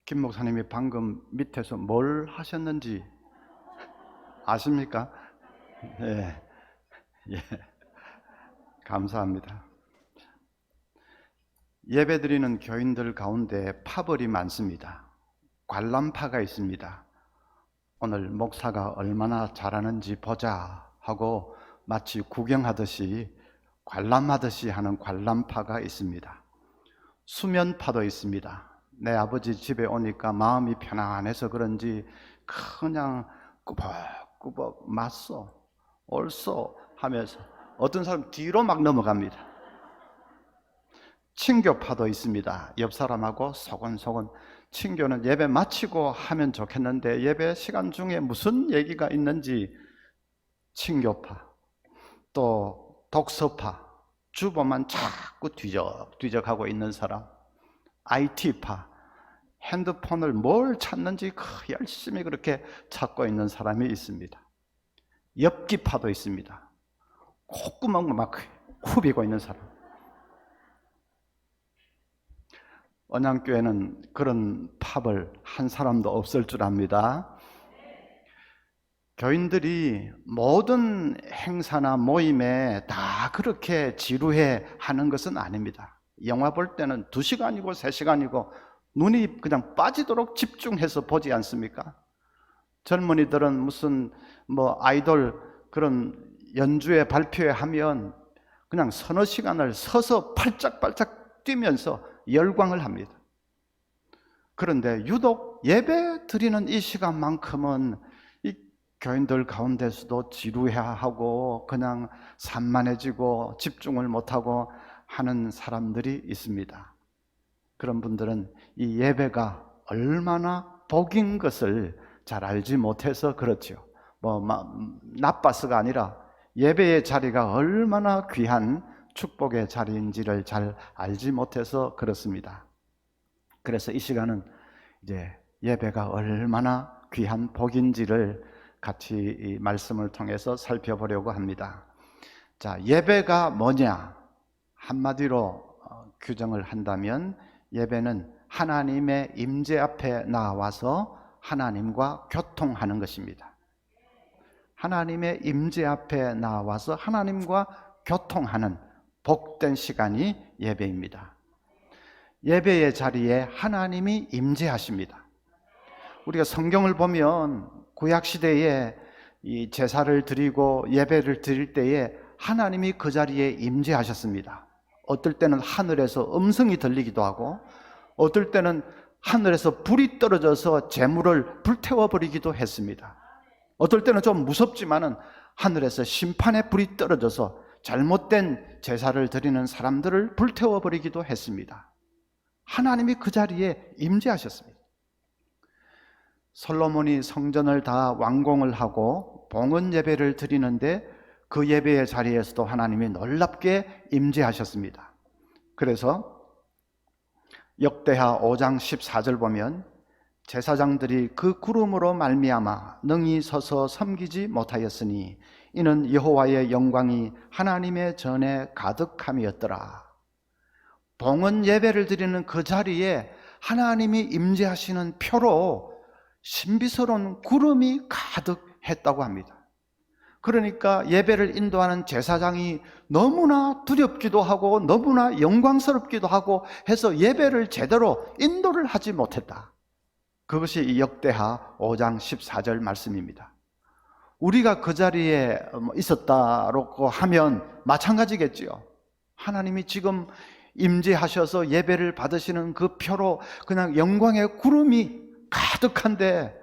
김 목사님이 방금 밑에서 뭘 하셨는지 아십니까? 예, 예, 감사합니다. 예배드리는 교인들 가운데 파벌이 많습니다. 관람파가 있습니다. 오늘 목사가 얼마나 잘하는지 보자 하고 마치 구경하듯이 관람하듯이 하는 관람파가 있습니다. 수면파도 있습니다. 내 아버지 집에 오니까 마음이 편안해서 그런지 그냥 꾸벅꾸벅 맞소 옳소 하면서 어떤 사람 뒤로 막 넘어갑니다. 친교파도 있습니다. 옆 사람하고 소곤소곤. 친교는 예배 마치고 하면 좋겠는데 예배 시간 중에 무슨 얘기가 있는지 친교파. 또 독서파, 주보만 자꾸 뒤적뒤적하고 있는 사람. IT파, 핸드폰을 뭘 찾는지 열심히 그렇게 찾고 있는 사람이 있습니다. 엽기파도 있습니다. 콧구멍을 막 후비고 있는 사람. 언양교회는 그런 팝을 한 사람도 없을 줄 압니다. 교인들이 모든 행사나 모임에 다 그렇게 지루해 하는 것은 아닙니다. 영화 볼 때는 2시간이고 3시간이고 눈이 그냥 빠지도록 집중해서 보지 않습니까? 젊은이들은 무슨 아이돌 그런 연주회 발표회 하면 그냥 서너 시간을 서서 팔짝팔짝 뛰면서 열광을 합니다. 그런데 유독 예배 드리는 이 시간만큼은 이 교인들 가운데서도 지루해하고 그냥 산만해지고 집중을 못하고 하는 사람들이 있습니다. 그런 분들은 이 예배가 얼마나 복인 것을 잘 알지 못해서 그렇죠. 나빠서가 아니라 예배의 자리가 얼마나 귀한 축복의 자리인지를 잘 알지 못해서 그렇습니다. 그래서 이 시간은 이제 예배가 얼마나 귀한 복인지를 같이 이 말씀을 통해서 살펴보려고 합니다. 자, 예배가 뭐냐? 한마디로 규정을 한다면 예배는 하나님의 임재 앞에 나와서 하나님과 교통하는 것입니다. 하나님의 임재 앞에 나와서 하나님과 교통하는 복된 시간이 예배입니다. 예배의 자리에 하나님이 임재하십니다. 우리가 성경을 보면 구약시대에 이 제사를 드리고 예배를 드릴 때에 하나님이 그 자리에 임재하셨습니다. 어떨 때는 하늘에서 음성이 들리기도 하고 어떨 때는 하늘에서 불이 떨어져서 제물을 불태워버리기도 했습니다. 어떨 때는 좀 무섭지만은 하늘에서 심판의 불이 떨어져서 잘못된 제사를 드리는 사람들을 불태워버리기도 했습니다. 하나님이 그 자리에 임재하셨습니다. 솔로몬이 성전을 다 완공을 하고 봉헌 예배를 드리는데 그 예배의 자리에서도 하나님이 놀랍게 임재하셨습니다. 그래서 역대하 5장 14절 보면 제사장들이 그 구름으로 말미암아 능히 서서 섬기지 못하였으니 이는 여호와의 영광이 하나님의 전에 가득함이었더라. 봉헌 예배를 드리는 그 자리에 하나님이 임재하시는 표로 신비스러운 구름이 가득했다고 합니다. 그러니까 예배를 인도하는 제사장이 너무나 두렵기도 하고 너무나 영광스럽기도 하고 해서 예배를 제대로 인도를 하지 못했다. 그것이 이 역대하 5장 14절 말씀입니다. 우리가 그 자리에 있었다고 하면 마찬가지겠지요. 하나님이 지금 임재하셔서 예배를 받으시는 그 표로 그냥 영광의 구름이 가득한데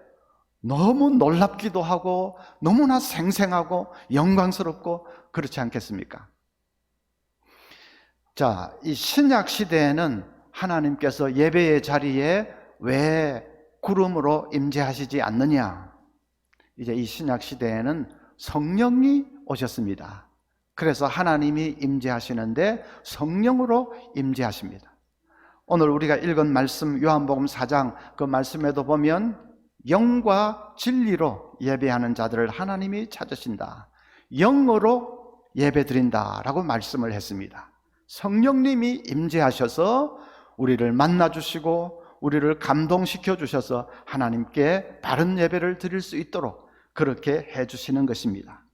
너무 놀랍기도 하고 너무나 생생하고 영광스럽고 그렇지 않겠습니까? 자, 이 신약 시대에는 하나님께서 예배의 자리에 왜 구름으로 임재하시지 않느냐? 이제 이 신약 시대에는 성령이 오셨습니다. 그래서 하나님이 임재하시는데 성령으로 임재하십니다. 오늘 우리가 읽은 말씀 요한복음 4장 그 말씀에도 보면 영과 진리로 예배하는 자들을 하나님이 찾으신다. 영으로 예배드린다라고 말씀을 했습니다. 성령님이 임재하셔서 우리를 만나주시고 우리를 감동시켜 주셔서 하나님께 바른 예배를 드릴 수 있도록 그렇게 해주시는 것입니다.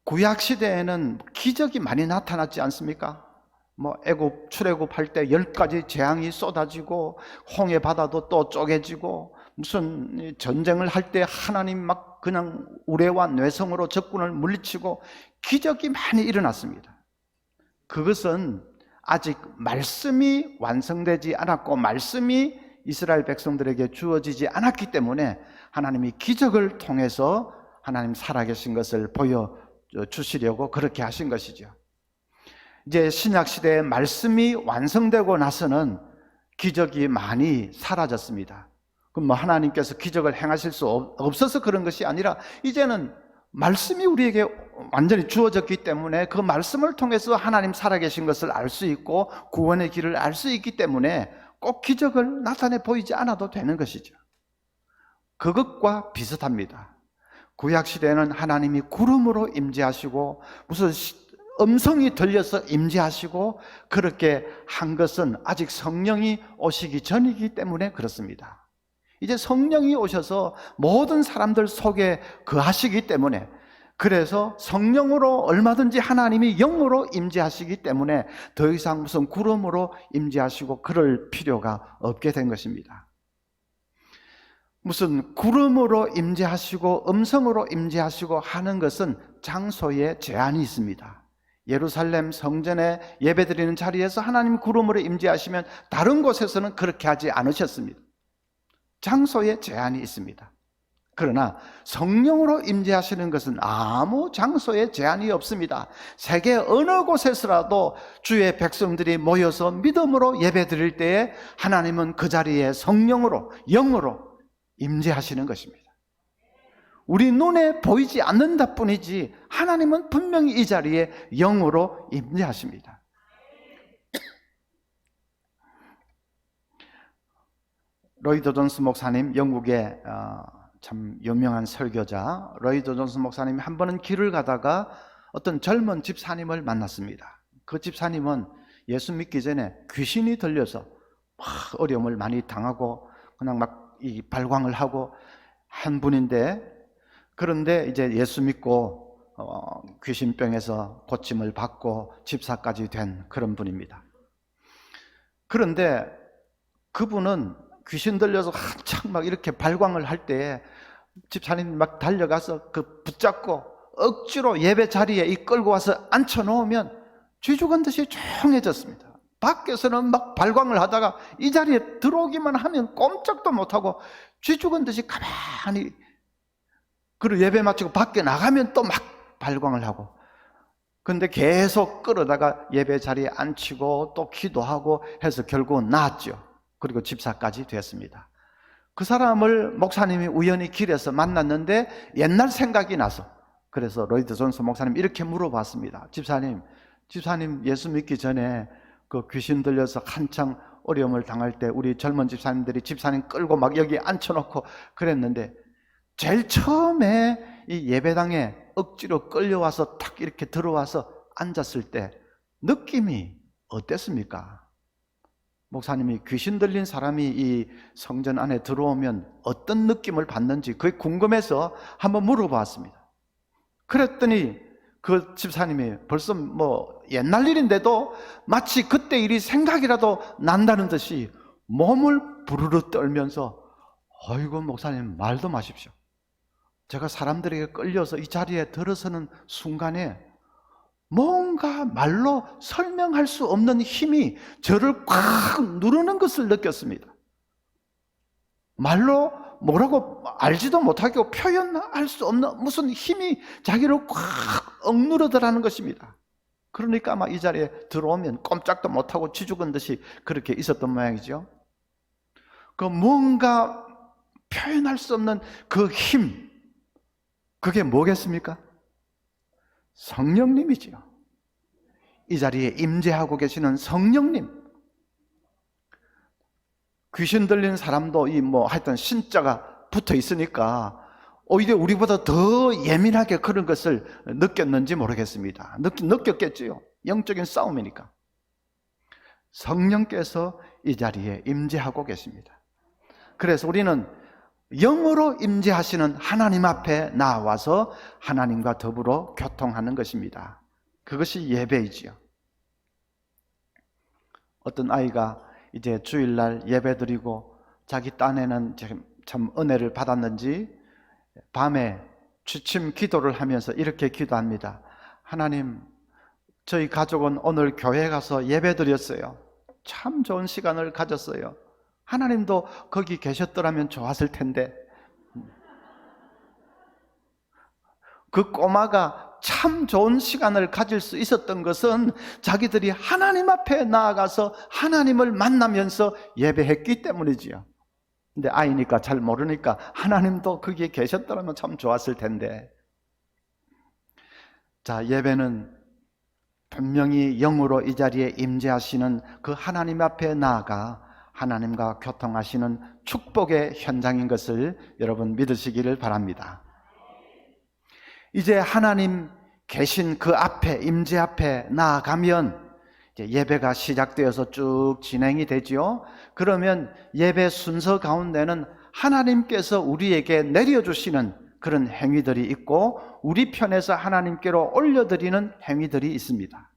구약 시대에는 기적이 많이 나타났지 않습니까? 애굽 출애굽할 때 10가지 재앙이 쏟아지고 홍해 바다도 또 쪼개지고 무슨 전쟁을 할 때 하나님 막 그냥 우레와 뇌성으로 적군을 물리치고 기적이 많이 일어났습니다. 그것은 아직 말씀이 완성되지 않았고 말씀이 이스라엘 백성들에게 주어지지 않았기 때문에 하나님이 기적을 통해서 하나님 살아계신 것을 보여주시려고 그렇게 하신 것이죠. 이제 신약시대에 말씀이 완성되고 나서는 기적이 많이 사라졌습니다. 그럼 하나님께서 기적을 행하실 수 없어서 그런 것이 아니라 이제는 말씀이 우리에게 완전히 주어졌기 때문에 그 말씀을 통해서 하나님 살아계신 것을 알 수 있고 구원의 길을 알 수 있기 때문에 꼭 기적을 나타내 보이지 않아도 되는 것이죠. 그것과 비슷합니다. 구약시대에는 하나님이 구름으로 임재하시고 무슨 음성이 들려서 임재하시고 그렇게 한 것은 아직 성령이 오시기 전이기 때문에 그렇습니다. 이제 성령이 오셔서 모든 사람들 속에 거하시기 때문에 그래서 성령으로 얼마든지 하나님이 영으로 임재하시기 때문에 더 이상 무슨 구름으로 임재하시고 그럴 필요가 없게 된 것입니다. 무슨 구름으로 임재하시고 음성으로 임재하시고 하는 것은 장소에 제한이 있습니다. 예루살렘 성전에 예배드리는 자리에서 하나님 구름으로 임재하시면 다른 곳에서는 그렇게 하지 않으셨습니다. 장소에 제한이 있습니다. 그러나 성령으로 임재하시는 것은 아무 장소에 제한이 없습니다. 세계 어느 곳에서라도 주의 백성들이 모여서 믿음으로 예배드릴 때에 하나님은 그 자리에 성령으로 영으로 임재하시는 것입니다. 우리 눈에 보이지 않는다 뿐이지 하나님은 분명히 이 자리에 영으로 임재하십니다. 로이드 존스 목사님, 영국의 참 유명한 설교자 로이드 존스 목사님이 한 번은 길을 가다가 어떤 젊은 집사님을 만났습니다. 그 집사님은 예수 믿기 전에 귀신이 들려서 막 어려움을 많이 당하고 그냥 막 이 발광을 하고 한 분인데, 그런데 이제 예수 믿고 귀신병에서 고침을 받고 집사까지 된 그런 분입니다. 그런데 그분은 귀신 들려서 한창 막 이렇게 발광을 할 때에 집사님이 막 달려가서 그 붙잡고 억지로 예배 자리에 이끌고 와서 앉혀놓으면 쥐 죽은 듯이 조용해졌습니다. 밖에서는 막 발광을 하다가 이 자리에 들어오기만 하면 꼼짝도 못하고 쥐 죽은 듯이 가만히, 그리고 예배 마치고 밖에 나가면 또 막 발광을 하고, 근데 계속 끌어다가 예배 자리에 앉히고 또 기도하고 해서 결국은 나았죠. 그리고 집사까지 됐습니다. 그 사람을 목사님이 우연히 길에서 만났는데 옛날 생각이 나서, 그래서 로이드 존스 목사님 이렇게 물어봤습니다. 집사님 예수 믿기 전에 그 귀신 들려서 한창 어려움을 당할 때 우리 젊은 집사님들이 집사님 끌고 막 여기 앉혀놓고 그랬는데 제일 처음에 이 예배당에 억지로 끌려와서 탁 이렇게 들어와서 앉았을 때 느낌이 어땠습니까? 목사님이 귀신 들린 사람이 이 성전 안에 들어오면 어떤 느낌을 받는지 그게 궁금해서 한번 물어봤습니다. 그랬더니 그 집사님이 벌써 옛날 일인데도 마치 그때 일이 생각이라도 난다는 듯이 몸을 부르르 떨면서, 어이구 목사님 말도 마십시오. 제가 사람들에게 끌려서 이 자리에 들어서는 순간에 뭔가 말로 설명할 수 없는 힘이 저를 꽉 누르는 것을 느꼈습니다. 말로 뭐라고 알지도 못하고 표현할 수 없는 무슨 힘이 자기를 꽉 억누르더라는 것입니다. 그러니까 아마 이 자리에 들어오면 꼼짝도 못하고 쥐 죽은 듯이 그렇게 있었던 모양이죠. 그 뭔가 표현할 수 없는 그 힘, 그게 뭐겠습니까? 성령님이지요. 이 자리에 임재하고 계시는 성령님. 귀신 들린 사람도 하여튼 신자가 붙어 있으니까 오히려 우리보다 더 예민하게 그런 것을 느꼈는지 모르겠습니다. 느꼈겠지요. 영적인 싸움이니까. 성령께서 이 자리에 임재하고 계십니다. 그래서 우리는 영으로 임재하시는 하나님 앞에 나와서 하나님과 더불어 교통하는 것입니다. 그것이 예배이지요. 어떤 아이가 이제 주일날 예배드리고 자기 딴에는 참 은혜를 받았는지 밤에 취침 기도를 하면서 이렇게 기도합니다. 하나님, 저희 가족은 오늘 교회 가서 예배드렸어요. 참 좋은 시간을 가졌어요. 하나님도 거기 계셨더라면 좋았을 텐데. 그 꼬마가 참 좋은 시간을 가질 수 있었던 것은 자기들이 하나님 앞에 나아가서 하나님을 만나면서 예배했기 때문이지요. 근데 아이니까 잘 모르니까 하나님도 거기에 계셨더라면 참 좋았을 텐데. 자, 예배는 분명히 영으로 이 자리에 임재하시는 그 하나님 앞에 나아가 하나님과 교통하시는 축복의 현장인 것을 여러분 믿으시기를 바랍니다. 이제 하나님 계신 그 앞에, 임재 앞에 나아가면 이제 예배가 시작되어서 쭉 진행이 되지요. 그러면 예배 순서 가운데는 하나님께서 우리에게 내려주시는 그런 행위들이 있고 우리 편에서 하나님께로 올려드리는 행위들이 있습니다.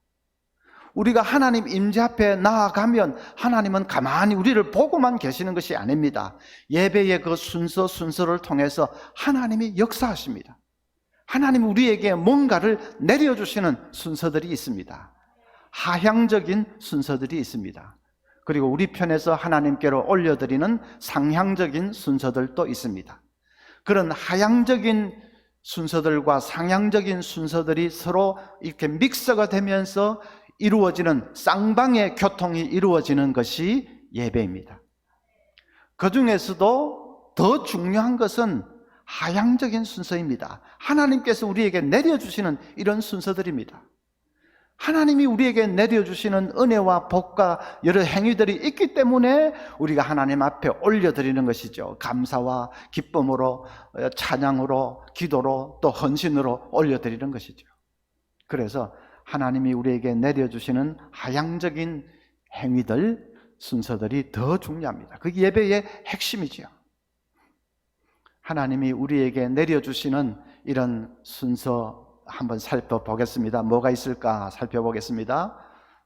우리가 하나님 임재 앞에 나아가면 하나님은 가만히 우리를 보고만 계시는 것이 아닙니다. 예배의 그 순서를 통해서 하나님이 역사하십니다. 하나님 우리에게 뭔가를 내려주시는 순서들이 있습니다. 하향적인 순서들이 있습니다. 그리고 우리 편에서 하나님께로 올려드리는 상향적인 순서들도 있습니다. 그런 하향적인 순서들과 상향적인 순서들이 서로 이렇게 믹서가 되면서 이루어지는 쌍방의 교통이 이루어지는 것이 예배입니다. 그 중에서도 더 중요한 것은 하향적인 순서입니다. 하나님께서 우리에게 내려주시는 이런 순서들입니다. 하나님이 우리에게 내려주시는 은혜와 복과 여러 행위들이 있기 때문에 우리가 하나님 앞에 올려드리는 것이죠. 감사와 기쁨으로, 찬양으로, 기도로, 또 헌신으로 올려드리는 것이죠. 그래서 하나님이 우리에게 내려주시는 하향적인 행위들, 순서들이 더 중요합니다. 그게 예배의 핵심이죠. 하나님이 우리에게 내려주시는 이런 순서 한번 살펴보겠습니다. 뭐가 있을까 살펴보겠습니다.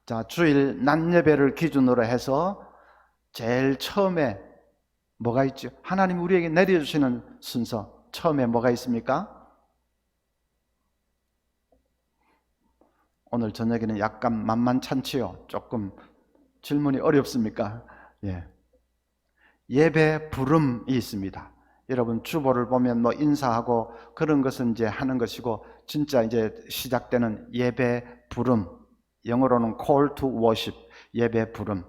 자, 주일 낮 예배를 기준으로 해서 제일 처음에 뭐가 있죠? 하나님 우리에게 내려주시는 순서 처음에 뭐가 있습니까? 오늘 저녁에는 약간 만만찮지요? 조금 질문이 어렵습니까? 예배 부름이 있습니다. 여러분 주보를 보면 뭐 인사하고 그런 것은 이제 하는 것이고 진짜 이제 시작되는 예배 부름, 영어로는 call to worship, 예배 부름,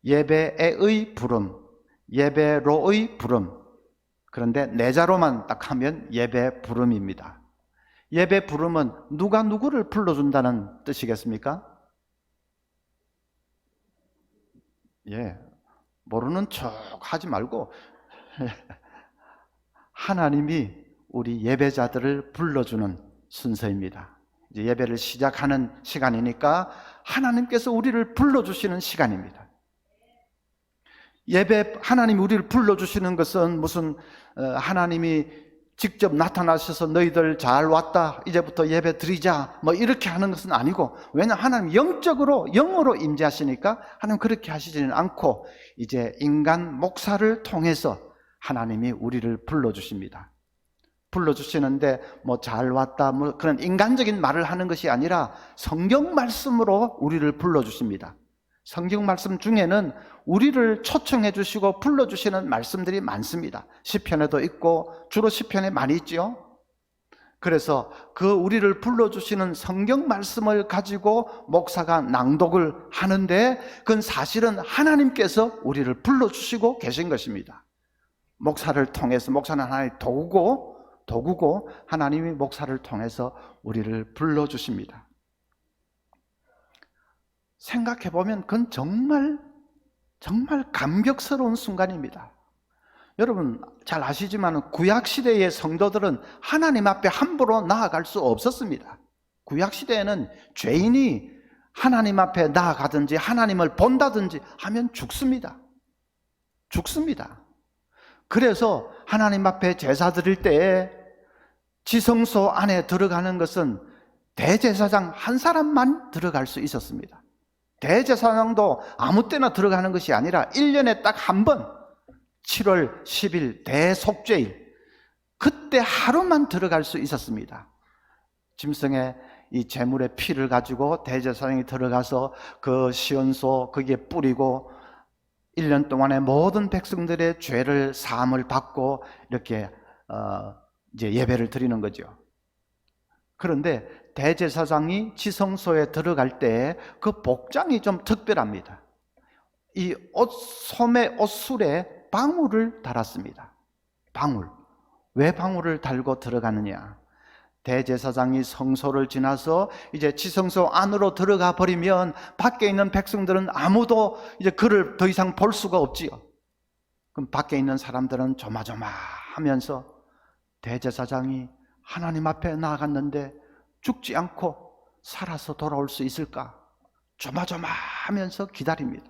예배의 부름, 예배로의 부름. 그런데 내자로만 딱 하면 예배 부름입니다. 예배 부름은 누가 누구를 불러준다는 뜻이겠습니까? 모르는 척 하지 말고 하나님이 우리 예배자들을 불러주는 순서입니다. 이제 예배를 시작하는 시간이니까 하나님께서 우리를 불러주시는 시간입니다. 예배 하나님이 우리를 불러주시는 것은 무슨 하나님이 직접 나타나셔서 너희들 잘 왔다, 이제부터 예배 드리자 뭐 이렇게 하는 것은 아니고, 왜냐하면 하나님 영적으로 영으로 임재하시니까 하나님 그렇게 하시지는 않고 이제 인간 목사를 통해서 하나님이 우리를 불러주십니다. 불러주시는데 뭐 잘 왔다 뭐 그런 인간적인 말을 하는 것이 아니라 성경 말씀으로 우리를 불러주십니다. 성경 말씀 중에는 우리를 초청해 주시고 불러주시는 말씀들이 많습니다. 시편에도 있고 주로 시편에 많이 있죠. 그래서 그 우리를 불러주시는 성경 말씀을 가지고 목사가 낭독을 하는데 그건 사실은 하나님께서 우리를 불러주시고 계신 것입니다. 목사를 통해서, 목사는 하나님의 도구고 하나님이 목사를 통해서 우리를 불러주십니다. 생각해보면 그건 정말 감격스러운 순간입니다. 여러분 잘 아시지만 구약시대의 성도들은 하나님 앞에 함부로 나아갈 수 없었습니다. 구약시대에는 죄인이 하나님 앞에 나아가든지 하나님을 본다든지 하면 죽습니다. 죽습니다. 그래서 하나님 앞에 제사 드릴 때 지성소 안에 들어가는 것은 대제사장 한 사람만 들어갈 수 있었습니다. 대제사장도 아무 때나 들어가는 것이 아니라 1년에 딱 한 번 7월 10일 대속죄일 그때 하루만 들어갈 수 있었습니다. 짐승의 이 제물의 피를 가지고 대제사장이 들어가서 그 시온소 거기에 뿌리고 1년 동안의 모든 백성들의 죄를 사함을 받고 이렇게 이제 예배를 드리는 거죠. 그런데 대제사장이 지성소에 들어갈 때 그 복장이 좀 특별합니다. 이 소매 옷술에 방울을 달았습니다. 방울. 왜 방울을 달고 들어가느냐? 대제사장이 성소를 지나서 이제 지성소 안으로 들어가 버리면 밖에 있는 백성들은 아무도 이제 그를 더 이상 볼 수가 없지요. 그럼 밖에 있는 사람들은 조마조마하면서 대제사장이 하나님 앞에 나아갔는데 죽지 않고 살아서 돌아올 수 있을까? 조마조마하면서 기다립니다.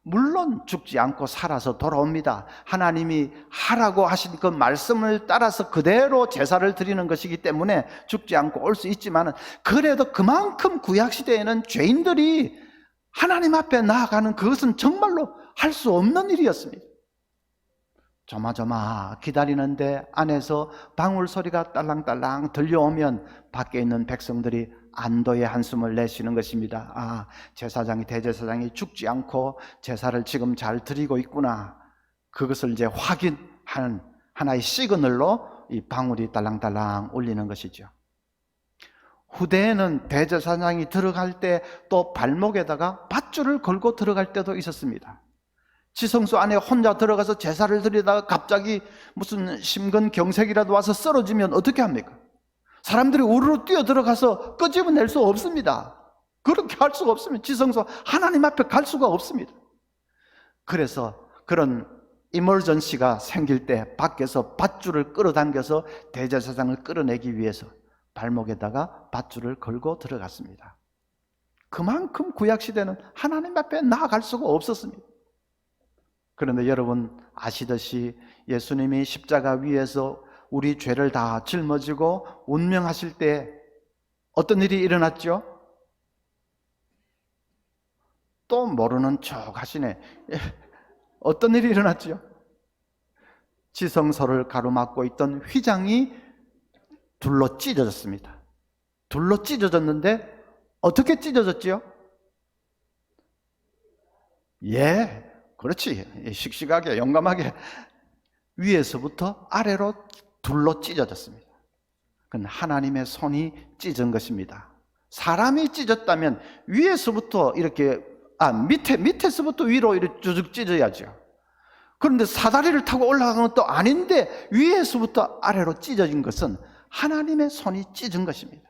물론 죽지 않고 살아서 돌아옵니다. 하나님이 하라고 하신 그 말씀을 따라서 그대로 제사를 드리는 것이기 때문에 죽지 않고 올 수 있지만 그래도 그만큼 구약시대에는 죄인들이 하나님 앞에 나아가는 그것은 정말로 할 수 없는 일이었습니다. 조마조마 기다리는데 안에서 방울 소리가 딸랑딸랑 들려오면 밖에 있는 백성들이 안도의 한숨을 내쉬는 것입니다. 아, 대제사장이 죽지 않고 제사를 지금 잘 드리고 있구나. 그것을 이제 확인하는 하나의 시그널로 이 방울이 딸랑딸랑 울리는 것이죠. 후대에는 대제사장이 들어갈 때 또 발목에다가 밧줄을 걸고 들어갈 때도 있었습니다. 지성소 안에 혼자 들어가서 제사를 드리다가 갑자기 무슨 심근경색이라도 와서 쓰러지면 어떻게 합니까? 사람들이 우르르 뛰어 들어가서 끄집어낼 수 없습니다. 그렇게 할 수가 없습니다. 지성소 하나님 앞에 갈 수가 없습니다. 그래서 그런 이머전시가 생길 때 밖에서 밧줄을 끌어당겨서 대제사장을 끌어내기 위해서 발목에다가 밧줄을 걸고 들어갔습니다. 그만큼 구약시대는 하나님 앞에 나아갈 수가 없었습니다. 그런데 여러분 아시듯이 예수님이 십자가 위에서 우리 죄를 다 짊어지고 운명하실 때 어떤 일이 일어났죠? 또 모르는 척 하시네. 어떤 일이 일어났죠? 지성소를 가로막고 있던 휘장이 둘로 찢어졌습니다. 둘로 찢어졌는데 어떻게 찢어졌죠? 예, 그렇지. 씩씩하게 용감하게 위에서부터 아래로 둘로 찢어졌습니다. 그건 하나님의 손이 찢은 것입니다. 사람이 찢었다면 위에서부터 이렇게 밑에서부터 위로 이렇게 쭉 찢어야죠. 그런데 사다리를 타고 올라가는 것도 아닌데 위에서부터 아래로 찢어진 것은 하나님의 손이 찢은 것입니다.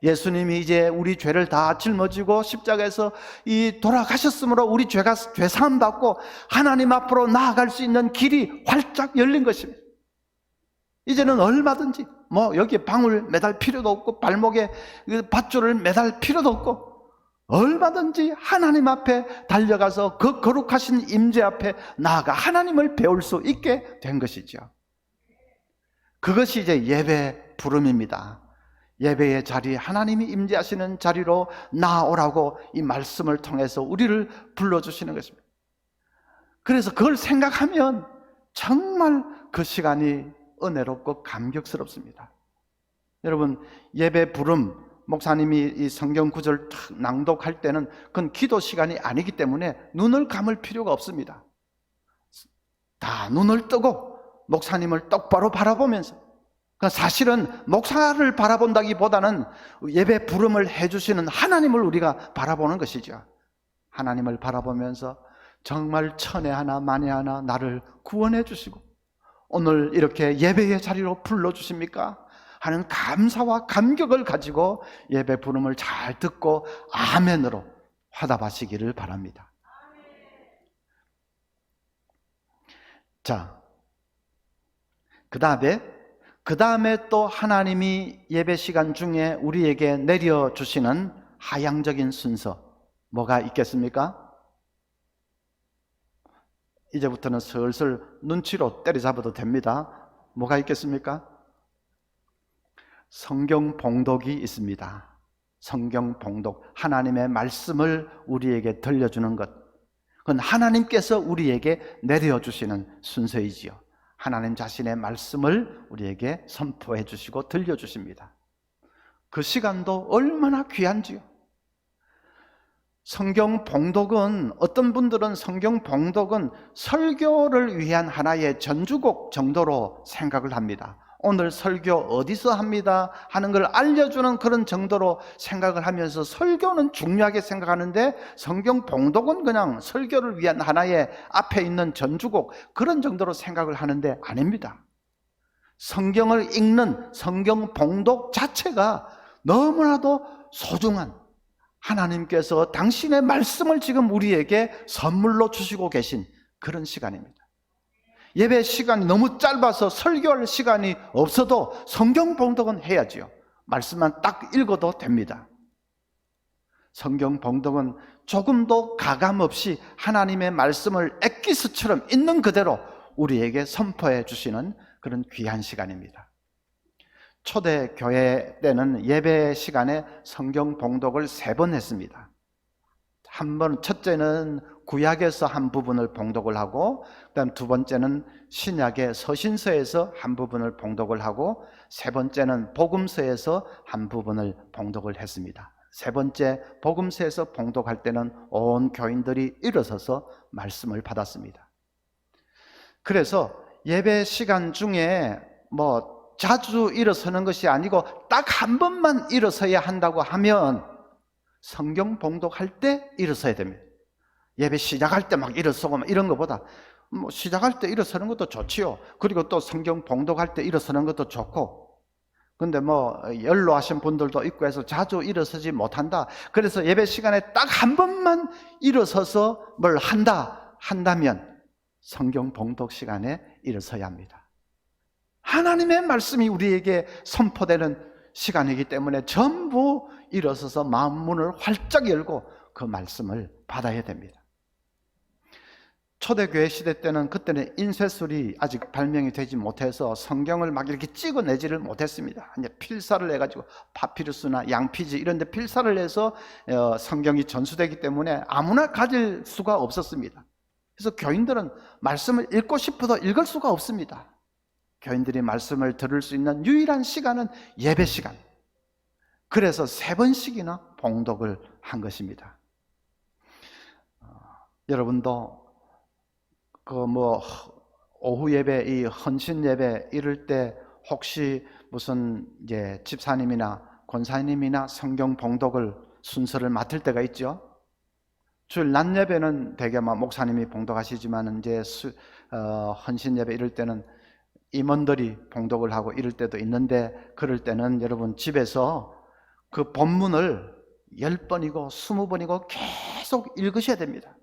예수님이 이제 우리 죄를 다 짊어지고 십자가에서 이 돌아가셨으므로 우리 죄 사함 받고 하나님 앞으로 나아갈 수 있는 길이 활짝 열린 것입니다. 이제는 얼마든지 여기에 방울 매달 필요도 없고 발목에 밧줄을 매달 필요도 없고 얼마든지 하나님 앞에 달려가서 그 거룩하신 임재 앞에 나아가 하나님을 배울 수 있게 된 것이죠. 그것이 이제 예배 부름입니다. 예배의 자리, 하나님이 임재하시는 자리로 나아오라고 이 말씀을 통해서 우리를 불러주시는 것입니다. 그래서 그걸 생각하면 정말 그 시간이 은혜롭고 감격스럽습니다. 여러분, 예배 부름, 목사님이 이 성경 구절 낭독할 때는 그건 기도 시간이 아니기 때문에 눈을 감을 필요가 없습니다. 다 눈을 뜨고 목사님을 똑바로 바라보면서, 사실은 목사를 바라본다기보다는 예배 부름을 해주시는 하나님을 우리가 바라보는 것이죠. 하나님을 바라보면서 정말 천에 하나 만에 하나 나를 구원해 주시고 오늘 이렇게 예배의 자리로 불러주십니까? 하는 감사와 감격을 가지고 예배 부름을 잘 듣고 아멘으로 화답하시기를 바랍니다. 자, 그 다음에 또 하나님이 예배 시간 중에 우리에게 내려주시는 하향적인 순서 뭐가 있겠습니까? 이제부터는 슬슬 눈치로 때려잡아도 됩니다. 뭐가 있겠습니까? 성경 봉독이 있습니다. 성경 봉독, 하나님의 말씀을 우리에게 들려주는 것, 그건 하나님께서 우리에게 내려주시는 순서이지요. 하나님 자신의 말씀을 우리에게 선포해 주시고 들려주십니다. 그 시간도 얼마나 귀한지요. 성경 봉독은, 어떤 분들은 성경 봉독은 설교를 위한 하나의 전주곡 정도로 생각을 합니다. 오늘 설교 어디서 합니다 하는 걸 알려주는 그런 정도로 생각을 하면서 설교는 중요하게 생각하는데, 성경 봉독은 그냥 설교를 위한 하나의 앞에 있는 전주곡, 그런 정도로 생각을 하는데 아닙니다. 성경을 읽는 성경 봉독 자체가 너무나도 소중한, 하나님께서 당신의 말씀을 지금 우리에게 선물로 주시고 계신 그런 시간입니다. 예배 시간이 너무 짧아서 설교할 시간이 없어도 성경 봉독은 해야지요. 말씀만 딱 읽어도 됩니다. 성경 봉독은 조금도 가감 없이 하나님의 말씀을 엑기스처럼 있는 그대로 우리에게 선포해 주시는 그런 귀한 시간입니다. 초대교회 때는 예배 시간에 성경 봉독을 3번 했습니다. 한 번, 첫째는 구약에서 한 부분을 봉독을 하고, 그다음 두 번째는 신약의 서신서에서 한 부분을 봉독을 하고, 세 번째는 복음서에서 한 부분을 봉독을 했습니다. 세 번째 복음서에서 봉독할 때는 온 교인들이 일어서서 말씀을 받았습니다. 그래서 예배 시간 중에 자주 일어서는 것이 아니고 딱 한 번만 일어서야 한다고 하면 성경 봉독할 때 일어서야 됩니다. 예배 시작할 때 막 일어서고 이런 것보다 시작할 때 일어서는 것도 좋지요. 그리고 또 성경 봉독할 때 일어서는 것도 좋고. 근데 연로하신 분들도 있고 해서 자주 일어서지 못한다. 그래서 예배 시간에 딱 한 번만 일어서서 뭘 한다면 성경 봉독 시간에 일어서야 합니다. 하나님의 말씀이 우리에게 선포되는 시간이기 때문에 전부 일어서서 마음 문을 활짝 열고 그 말씀을 받아야 됩니다. 초대교회 시대 때는, 그때는 인쇄술이 아직 발명이 되지 못해서 성경을 막 이렇게 찍어내지를 못했습니다. 이제 필사를 해가지고 파피루스나 양피지 이런 데 필사를 해서 성경이 전수되기 때문에 아무나 가질 수가 없었습니다. 그래서 교인들은 말씀을 읽고 싶어도 읽을 수가 없습니다. 교인들이 말씀을 들을 수 있는 유일한 시간은 예배 시간. 그래서 3번씩이나 봉독을 한 것입니다. 여러분도 오후 예배, 이 헌신 예배 이럴 때 혹시 무슨 집사님이나 권사님이나 성경 봉독을 순서를 맡을 때가 있죠. 주일 낮 예배는 대개 목사님이 봉독하시지만 헌신 예배 이럴 때는 임원들이 봉독을 하고 이럴 때도 있는데, 그럴 때는 여러분 집에서 그 본문을 10번이고 20번이고 계속 읽으셔야 됩니다.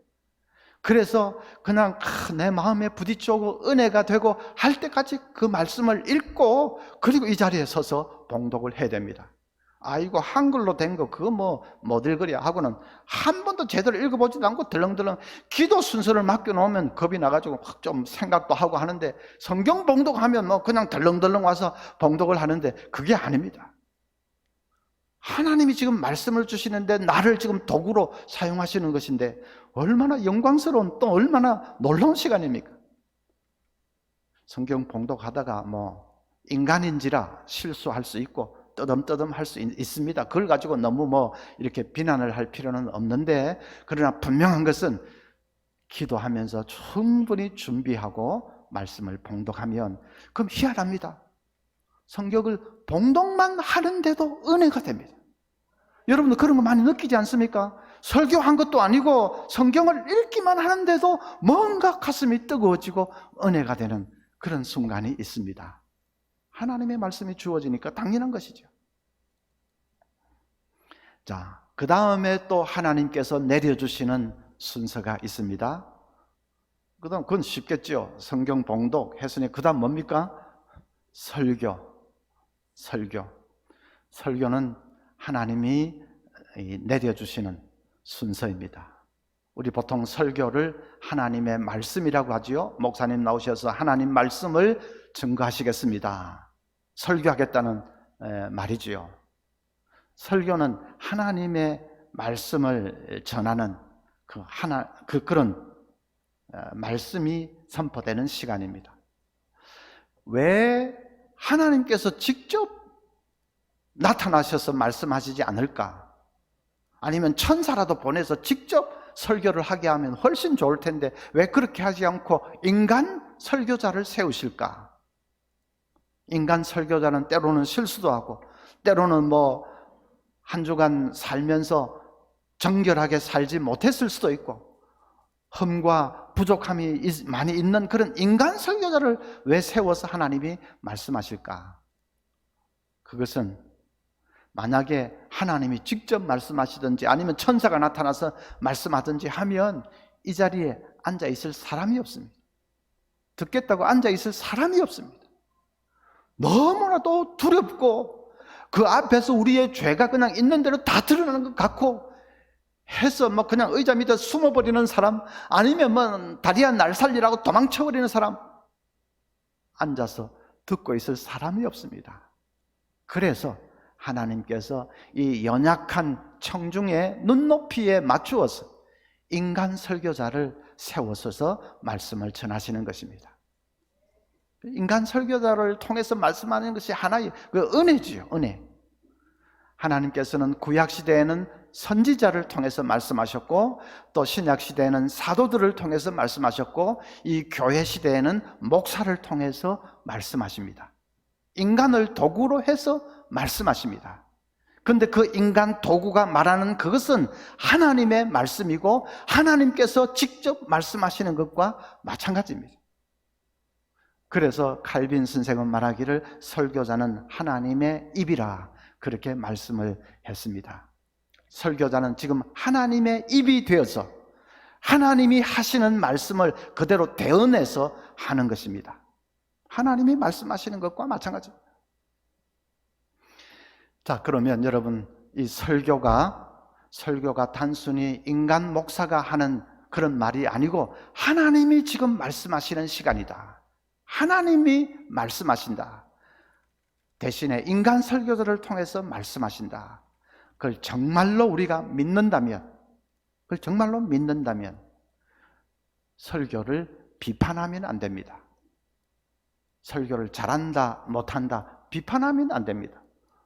그래서 그냥 내 마음에 부딪혀오고 은혜가 되고 할 때까지 그 말씀을 읽고, 그리고 이 자리에 서서 봉독을 해야 됩니다. 아이고 한글로 된 거 그거 못 읽으랴 하고는 한 번도 제대로 읽어보지도 않고 덜렁덜렁 기도 순서를 맡겨놓으면 겁이 나가지고 좀 생각도 하고 하는데, 성경 봉독하면 그냥 덜렁덜렁 와서 봉독을 하는데 그게 아닙니다. 하나님이 지금 말씀을 주시는데 나를 지금 도구로 사용하시는 것인데 얼마나 영광스러운, 또 얼마나 놀라운 시간입니까? 성경 봉독하다가 인간인지라 실수할 수 있고 떠듬떠듬 할 수 있습니다. 그걸 가지고 너무 이렇게 비난을 할 필요는 없는데, 그러나 분명한 것은 기도하면서 충분히 준비하고 말씀을 봉독하면, 그럼 희한합니다. 성경을 봉독만 하는데도 은혜가 됩니다. 여러분들 그런 거 많이 느끼지 않습니까? 설교한 것도 아니고 성경을 읽기만 하는데도 뭔가 가슴이 뜨거워지고 은혜가 되는 그런 순간이 있습니다. 하나님의 말씀이 주어지니까 당연한 것이죠. 자, 그 다음에 또 하나님께서 내려주시는 순서가 있습니다. 그 다음, 그건 쉽겠죠. 성경 봉독 했으니 그 다음 뭡니까? 설교. 설교는 하나님이 내려주시는 순서입니다. 우리 보통 설교를 하나님의 말씀이라고 하지요. 목사님 나오셔서 하나님 말씀을 증거하시겠습니다. 설교하겠다는 말이지요. 설교는 하나님의 말씀을 전하는 그런 말씀이 선포되는 시간입니다. 왜 하나님께서 직접 나타나셔서 말씀하시지 않을까? 아니면 천사라도 보내서 직접 설교를 하게 하면 훨씬 좋을 텐데 왜 그렇게 하지 않고 인간 설교자를 세우실까? 인간 설교자는 때로는 실수도 하고 때로는 한 주간 살면서 정결하게 살지 못했을 수도 있고 흠과 부족함이 많이 있는 그런 인간 설교자를 왜 세워서 하나님이 말씀하실까? 그것은 만약에 하나님이 직접 말씀하시든지 아니면 천사가 나타나서 말씀하든지 하면 이 자리에 앉아 있을 사람이 없습니다. 듣겠다고 앉아 있을 사람이 없습니다. 너무나도 두렵고 그 앞에서 우리의 죄가 그냥 있는 대로 다 드러나는 것 같고 해서 그냥 의자 밑에 숨어버리는 사람, 아니면 다리야 날 살리라고 도망쳐버리는 사람, 앉아서 듣고 있을 사람이 없습니다. 그래서 하나님께서 이 연약한 청중의 눈높이에 맞추어서 인간 설교자를 세워서서 말씀을 전하시는 것입니다. 인간 설교자를 통해서 말씀하는 것이 하나의 은혜지요, 은혜. 하나님께서는 구약시대에는 선지자를 통해서 말씀하셨고 또 신약시대에는 사도들을 통해서 말씀하셨고 이 교회시대에는 목사를 통해서 말씀하십니다. 인간을 도구로 해서 말씀하십니다. 그런데 그 인간 도구가 말하는 그것은 하나님의 말씀이고 하나님께서 직접 말씀하시는 것과 마찬가지입니다. 그래서 칼빈 선생은 말하기를 설교자는 하나님의 입이라 그렇게 말씀을 했습니다. 설교자는 지금 하나님의 입이 되어서 하나님이 하시는 말씀을 그대로 대언해서 하는 것입니다. 하나님이 말씀하시는 것과 마찬가지입니다. 자, 그러면 여러분, 이 설교가 단순히 인간 목사가 하는 그런 말이 아니고 하나님이 지금 말씀하시는 시간이다. 하나님이 말씀하신다. 대신에 인간 설교자를 통해서 말씀하신다. 그걸 정말로 우리가 믿는다면, 설교를 비판하면 안 됩니다. 설교를 잘한다, 못한다, 비판하면 안 됩니다.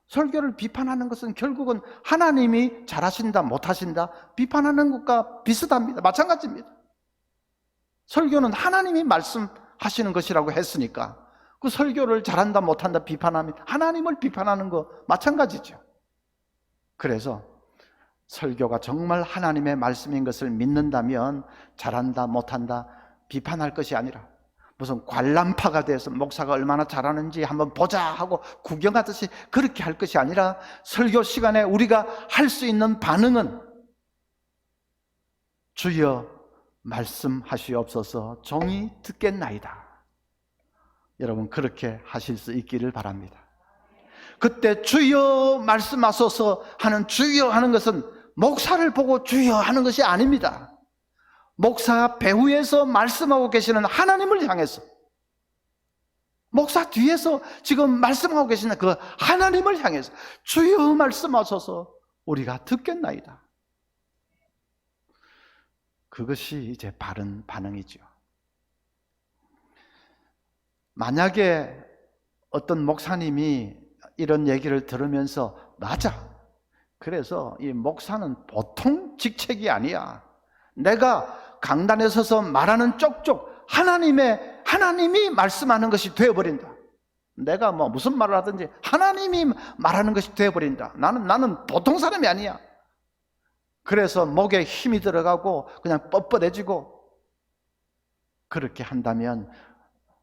설교를 비판하는 것은 결국은 하나님이 잘하신다, 못하신다, 비판하는 것과 비슷합니다. 마찬가지입니다. 설교는 하나님이 말씀하시는 것이라고 했으니까 그 설교를 잘한다, 못한다, 비판하면 하나님을 비판하는 거 마찬가지죠. 그래서 설교가 정말 하나님의 말씀인 것을 믿는다면 잘한다, 못한다, 비판할 것이 아니라 무슨 관람파가 돼서 목사가 얼마나 잘하는지 한번 보자 하고 구경하듯이 그렇게 할 것이 아니라 설교 시간에 우리가 할 수 있는 반응은 주여 말씀하시옵소서 종이 듣겠나이다. 여러분 그렇게 하실 수 있기를 바랍니다. 그때 주여 말씀하소서 하는 주여 하는 것은 목사를 보고 주여 하는 것이 아닙니다. 목사 배후에서 말씀하고 계시는 하나님을 향해서, 목사 뒤에서 지금 말씀하고 계시는 그 하나님을 향해서 주여 말씀하소서 우리가 듣겠나이다. 그것이 이제 바른 반응이죠. 만약에 어떤 목사님이 이런 얘기를 들으면서 맞아, 그래서 이 목사는 보통 직책이 아니야, 내가 강단에 서서 말하는 쪽쪽 하나님이 말씀하는 것이 되어버린다, 내가 무슨 말을 하든지 하나님이 말하는 것이 되어버린다, 나는 보통 사람이 아니야, 그래서 목에 힘이 들어가고 그냥 뻣뻣해지고 그렇게 한다면,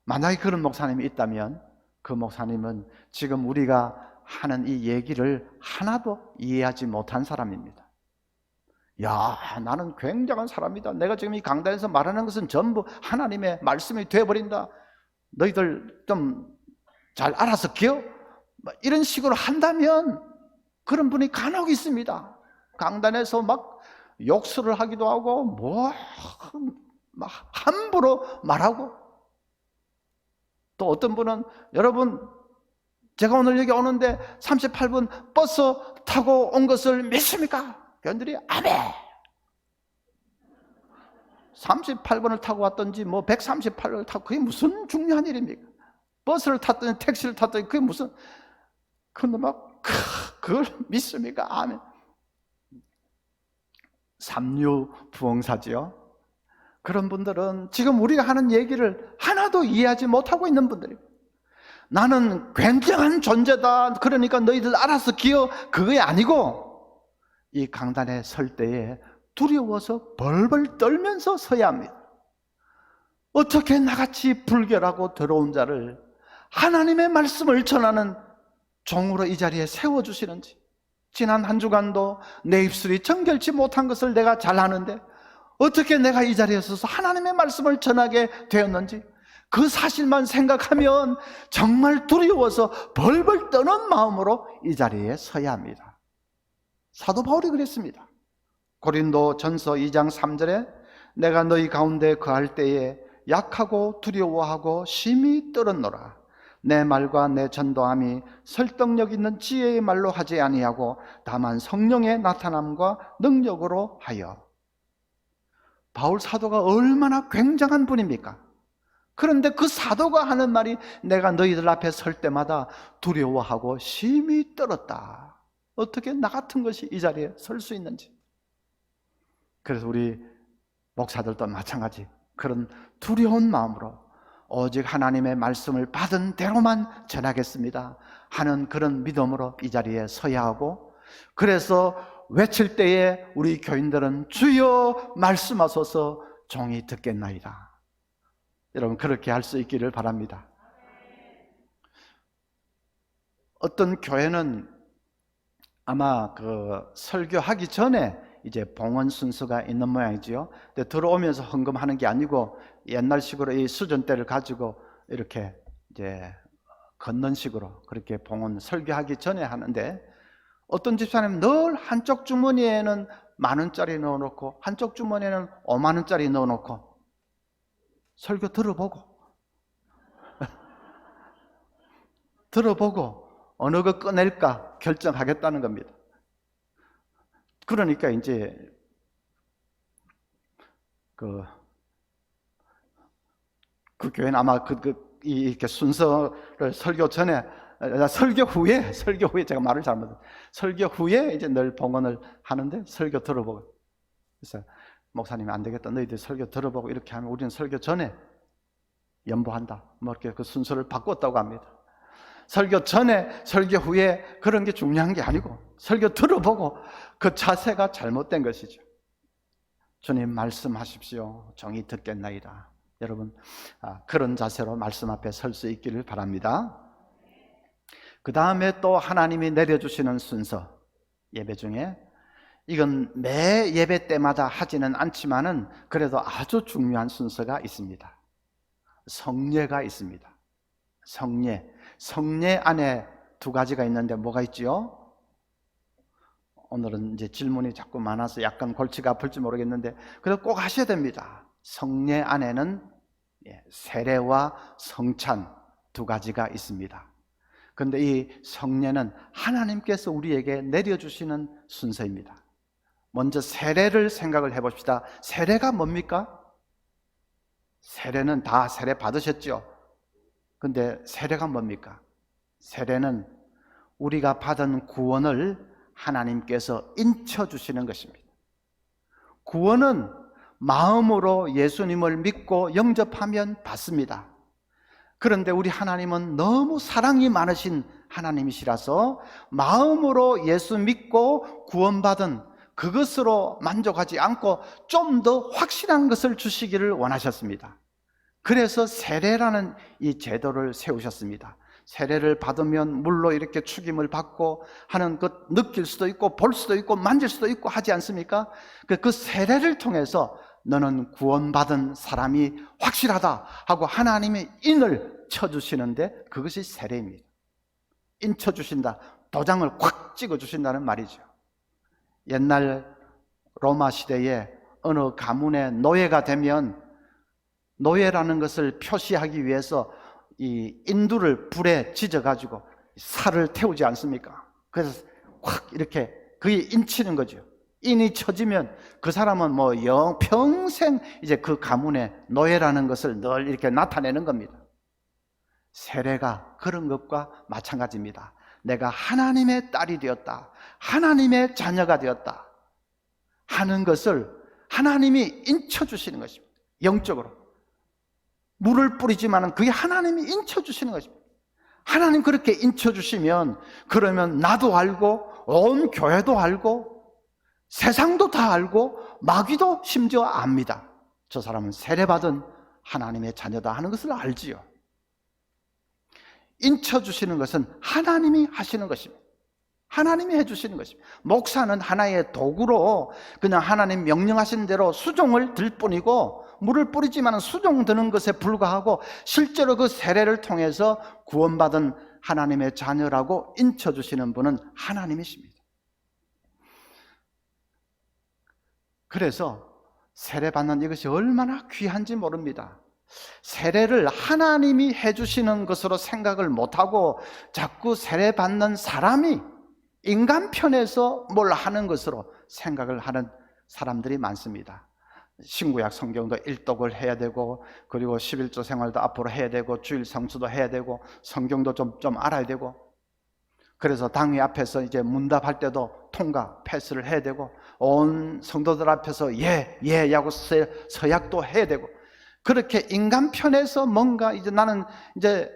만약에 그런 목사님이 있다면 그 목사님은 지금 우리가 하는 이 얘기를 하나도 이해하지 못한 사람입니다. 야, 나는 굉장한 사람이다, 내가 지금 이 강단에서 말하는 것은 전부 하나님의 말씀이 되어버린다, 너희들 좀 잘 알아서 기어, 이런 식으로 한다면 그런 분이 간혹 있습니다. 강단에서 막 욕설을 하기도 하고 막 함부로 말하고, 또 어떤 분은 여러분 제가 오늘 여기 오는데 38분 버스 타고 온 것을 믿습니까? 교인들이 아멘. 38번을 타고 왔든지 뭐 138번을 타고 그게 무슨 중요한 일입니까? 버스를 탔더니 택시를 탔더니 그게 무슨, 근데 막 그걸 믿습니까? 아멘. 삼류부흥사지요. 그런 분들은 지금 우리가 하는 얘기를 하나도 이해하지 못하고 있는 분들이에요. 나는 굉장한 존재다, 그러니까 너희들 알아서 기어, 그게 아니고 이 강단에 설 때에 두려워서 벌벌 떨면서 서야 합니다. 어떻게 나같이 불결하고 더러운 자를 하나님의 말씀을 전하는 종으로 이 자리에 세워주시는지, 지난 한 주간도 내 입술이 정결치 못한 것을 내가 잘 아는데 어떻게 내가 이 자리에 서서 하나님의 말씀을 전하게 되었는지, 그 사실만 생각하면 정말 두려워서 벌벌 떠는 마음으로 이 자리에 서야 합니다. 사도 바울이 그랬습니다. 고린도 전서 2장 3절에 내가 너희 가운데 거할 때에 약하고 두려워하고 심히 떨었노라. 내 말과 내 전도함이 설득력 있는 지혜의 말로 하지 아니하고 다만 성령의 나타남과 능력으로 하여. 바울 사도가 얼마나 굉장한 분입니까? 그런데 그 사도가 하는 말이 내가 너희들 앞에 설 때마다 두려워하고 심히 떨었다. 어떻게 나 같은 것이 이 자리에 설 수 있는지. 그래서 우리 목사들도 마찬가지 그런 두려운 마음으로 오직 하나님의 말씀을 받은 대로만 전하겠습니다 하는 그런 믿음으로 이 자리에 서야 하고, 그래서 외칠 때에 우리 교인들은 주여 말씀하소서 종이 듣겠나이다. 여러분 그렇게 할 수 있기를 바랍니다. 어떤 교회는 아마 그 설교하기 전에 이제 봉헌 순서가 있는 모양이지요. 근데 들어오면서 헌금하는 게 아니고 옛날식으로 이 수전대를 가지고 이렇게 이제 걷는 식으로 그렇게 봉헌 설교하기 전에 하는데, 어떤 집사님은 늘 한쪽 주머니에는 10,000원짜리 넣어놓고 한쪽 주머니에는 50,000원짜리 넣어놓고 설교 들어보고 들어보고 어느 거 꺼낼까 결정하겠다는 겁니다. 그러니까 이제 그 교회는 아마 이렇게 순서를 설교 전에, 설교 후에 제가 말을 잘못했어요. 설교 후에 이제 늘 봉헌을 하는데 설교 들어보고, 그래서 목사님이 안 되겠다, 너희들 설교 들어보고 이렇게 하면 우리는 설교 전에 연보한다, 뭐 이렇게 그 순서를 바꿨다고 합니다. 설교 전에 설교 후에 그런 게 중요한 게 아니고 설교 들어보고 그 자세가 잘못된 것이죠. 주님 말씀하십시오, 종이 듣겠나이다. 여러분 그런 자세로 말씀 앞에 설 수 있기를 바랍니다. 그 다음에 또 하나님이 내려주시는 순서, 예배 중에 이건 매 예배 때마다 하지는 않지만은 그래도 아주 중요한 순서가 있습니다. 성례가 있습니다. 성례 안에 두 가지가 있는데 뭐가 있지요? 오늘은 이제 질문이 자꾸 많아서 약간 골치가 아플지 모르겠는데 그래도 꼭 하셔야 됩니다. 성례 안에는 세례와 성찬 두 가지가 있습니다. 그런데 이 성례는 하나님께서 우리에게 내려주시는 순서입니다. 먼저 세례를 생각을 해봅시다. 세례가 뭡니까? 세례는 다 세례 받으셨죠? 근데 세례가 뭡니까? 세례는 우리가 받은 구원을 하나님께서 인쳐주시는 것입니다. 구원은 마음으로 예수님을 믿고 영접하면 받습니다. 그런데 우리 하나님은 너무 사랑이 많으신 하나님이시라서 마음으로 예수 믿고 구원받은 그것으로 만족하지 않고 좀 더 확실한 것을 주시기를 원하셨습니다. 그래서 세례라는 이 제도를 세우셨습니다. 세례를 받으면 물로 이렇게 축임을 받고 하는 것 느낄 수도 있고 볼 수도 있고 만질 수도 있고 하지 않습니까? 그 세례를 통해서 너는 구원받은 사람이 확실하다 하고 하나님이 인을 쳐주시는데 그것이 세례입니다. 인 쳐주신다, 도장을 콱 찍어주신다는 말이죠. 옛날 로마 시대에 어느 가문의 노예가 되면 노예라는 것을 표시하기 위해서 이 인두를 불에 지져가지고 살을 태우지 않습니까? 그래서 확 이렇게 그게 인치는 거죠. 인이 쳐지면 그 사람은 뭐 평생 이제 그 가문의 노예라는 것을 늘 이렇게 나타내는 겁니다. 세례가 그런 것과 마찬가지입니다. 내가 하나님의 딸이 되었다, 하나님의 자녀가 되었다 하는 것을 하나님이 인쳐주시는 것입니다. 영적으로 물을 뿌리지만 그게 하나님이 인쳐주시는 것입니다. 하나님 그렇게 인쳐주시면 그러면 나도 알고 온 교회도 알고 세상도 다 알고 마귀도 심지어 압니다. 저 사람은 세례받은 하나님의 자녀다 하는 것을 알지요. 인쳐주시는 것은 하나님이 하시는 것입니다. 하나님이 해주시는 것입니다. 목사는 하나의 도구로 그냥 하나님 명령하신 대로 수종을 들 뿐이고 물을 뿌리지만 수종 드는 것에 불과하고 실제로 그 세례를 통해서 구원받은 하나님의 자녀라고 인쳐주시는 분은 하나님이십니다. 그래서 세례받는 이것이 얼마나 귀한지 모릅니다. 세례를 하나님이 해주시는 것으로 생각을 못하고 자꾸 세례받는 사람이 인간 편에서 뭘 하는 것으로 생각을 하는 사람들이 많습니다. 신구약 성경도 일독을 해야 되고 그리고 11조 생활도 앞으로 해야 되고 주일 성수도 해야 되고 성경도 좀 알아야 되고 그래서 당회 앞에서 이제 문답할 때도 통과 패스를 해야 되고 온 성도들 앞에서 예 하고 서약도 해야 되고 그렇게 인간 편에서 뭔가 이제 나는 이제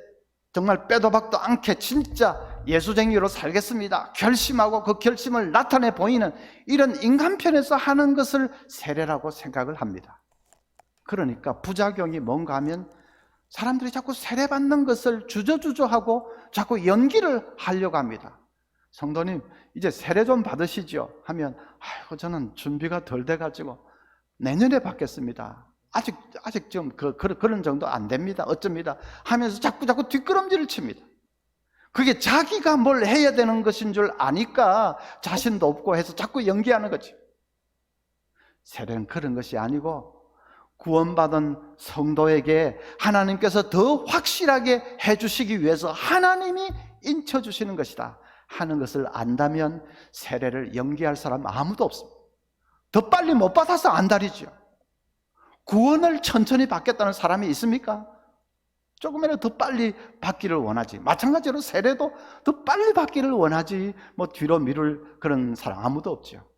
정말 빼도 박도 않게 진짜 예수쟁이로 살겠습니다 결심하고 그 결심을 나타내 보이는 이런 인간 편에서 하는 것을 세례라고 생각을 합니다. 그러니까 부작용이 뭔가 하면 사람들이 자꾸 세례받는 것을 주저주저하고 자꾸 연기를 하려고 합니다. 성도님 이제 세례 좀 받으시죠 하면 아이고 저는 준비가 덜 돼가지고 내년에 받겠습니다. 아직 좀 그런 정도 안 됩니다. 어쩝니다 하면서 자꾸 뒷걸음질을 칩니다. 그게 자기가 뭘 해야 되는 것인 줄 아니까 자신도 없고 해서 자꾸 연기하는 거죠. 세례는 그런 것이 아니고 구원받은 성도에게 하나님께서 더 확실하게 해주시기 위해서 하나님이 인쳐주시는 것이다 하는 것을 안다면 세례를 연기할 사람 아무도 없습니다. 더 빨리 못 받아서 안달이죠. 구원을 천천히 받겠다는 사람이 있습니까? 조금이라도 더 빨리 받기를 원하지. 마찬가지로 세례도 더 빨리 받기를 원하지 뭐 뒤로 미룰 그런 사람 아무도 없죠.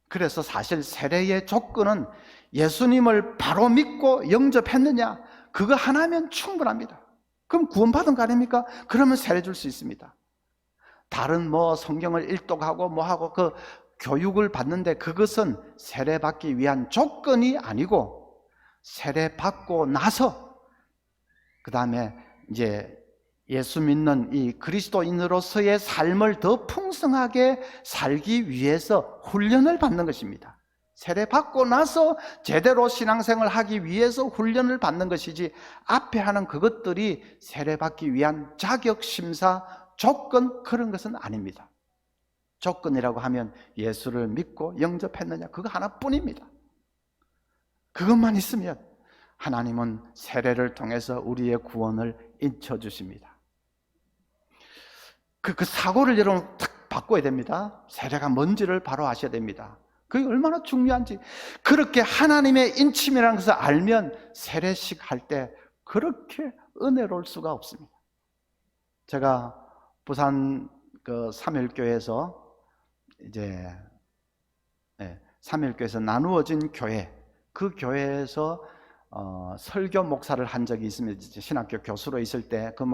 그래서 사실 세례의 조건은 예수님을 바로 믿고 영접했느냐 그거 하나면 충분합니다. 그럼 구원받은 거 아닙니까? 그러면 세례 줄 수 있습니다. 다른 뭐 성경을 일독하고 뭐하고 그 교육을 받는데 그것은 세례받기 위한 조건이 아니고 세례받고 나서 그 다음에 이제 예수 믿는 이 그리스도인으로서의 삶을 더 풍성하게 살기 위해서 훈련을 받는 것입니다. 세례받고 나서 제대로 신앙생활을 하기 위해서 훈련을 받는 것이지 앞에 하는 그것들이 세례받기 위한 자격, 심사, 조건 그런 것은 아닙니다. 조건이라고 하면 예수를 믿고 영접했느냐 그거 하나뿐입니다. 그것만 있으면 하나님은 세례를 통해서 우리의 구원을 인쳐주십니다. 그 사고를 여러분 탁 바꿔야 됩니다. 세례가 뭔지를 바로 아셔야 됩니다. 그게 얼마나 중요한지. 그렇게 하나님의 인침이라는 것을 알면 세례식 할 때 그렇게 은혜로울 수가 없습니다. 제가 부산 그 삼일교회에서 이제 삼일교회에서 나누어진 교회, 그 교회에서 설교 목사를 한 적이 있습니다. 신학교 교수로 있을 때 그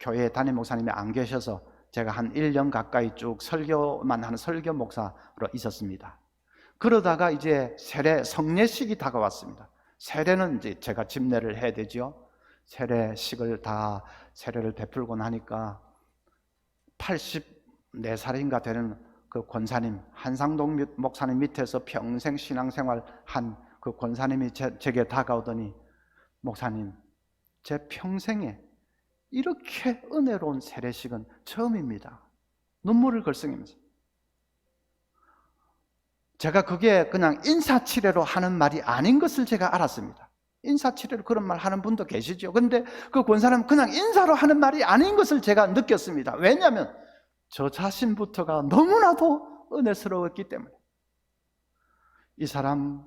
교회 담임 목사님이 안 계셔서 제가 한 1년 가까이 쭉 설교만 하는 설교 목사로 있었습니다. 그러다가 이제 세례 성례식이 다가왔습니다. 세례는 이제 제가 집례를 해야 되죠. 세례식을 다 세례를 베풀고 나니까 84살인가 되는 그 권사님, 한상동 목사님 밑에서 평생 신앙생활 한 그 권사님이 제게 다가오더니 목사님, 제 평생에 이렇게 은혜로운 세례식은 처음입니다. 눈물을 글썽이면서 제가 그게 그냥 인사치레로 하는 말이 아닌 것을 제가 알았습니다. 인사치레로 그런 말 하는 분도 계시죠. 근데 그 권사님은 그냥 인사로 하는 말이 아닌 것을 제가 느꼈습니다. 왜냐하면 저 자신부터가 너무나도 은혜스러웠기 때문에. 이 사람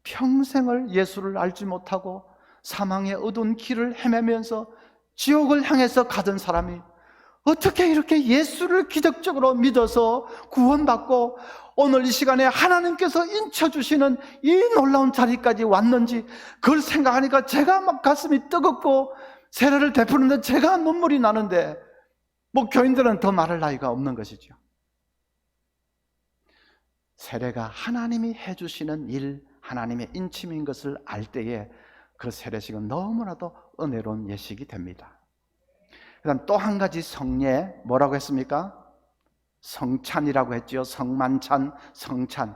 평생을 예수를 알지 못하고 사망의 어두운 길을 헤매면서 지옥을 향해서 가던 사람이 어떻게 이렇게 예수를 기적적으로 믿어서 구원받고 오늘 이 시간에 하나님께서 인쳐주시는 이 놀라운 자리까지 왔는지, 그걸 생각하니까 제가 막 가슴이 뜨겁고 세례를 베푸는데 제가 눈물이 나는데, 뭐 교인들은 더 말할 나위가 없는 것이죠. 세례가 하나님이 해주시는 일, 하나님의 인침인 것을 알 때에 그 세례식은 너무나도 은혜로운 예식이 됩니다. 그 다음 또 한 가지 성례, 뭐라고 했습니까? 성찬이라고 했죠. 성만찬, 성찬.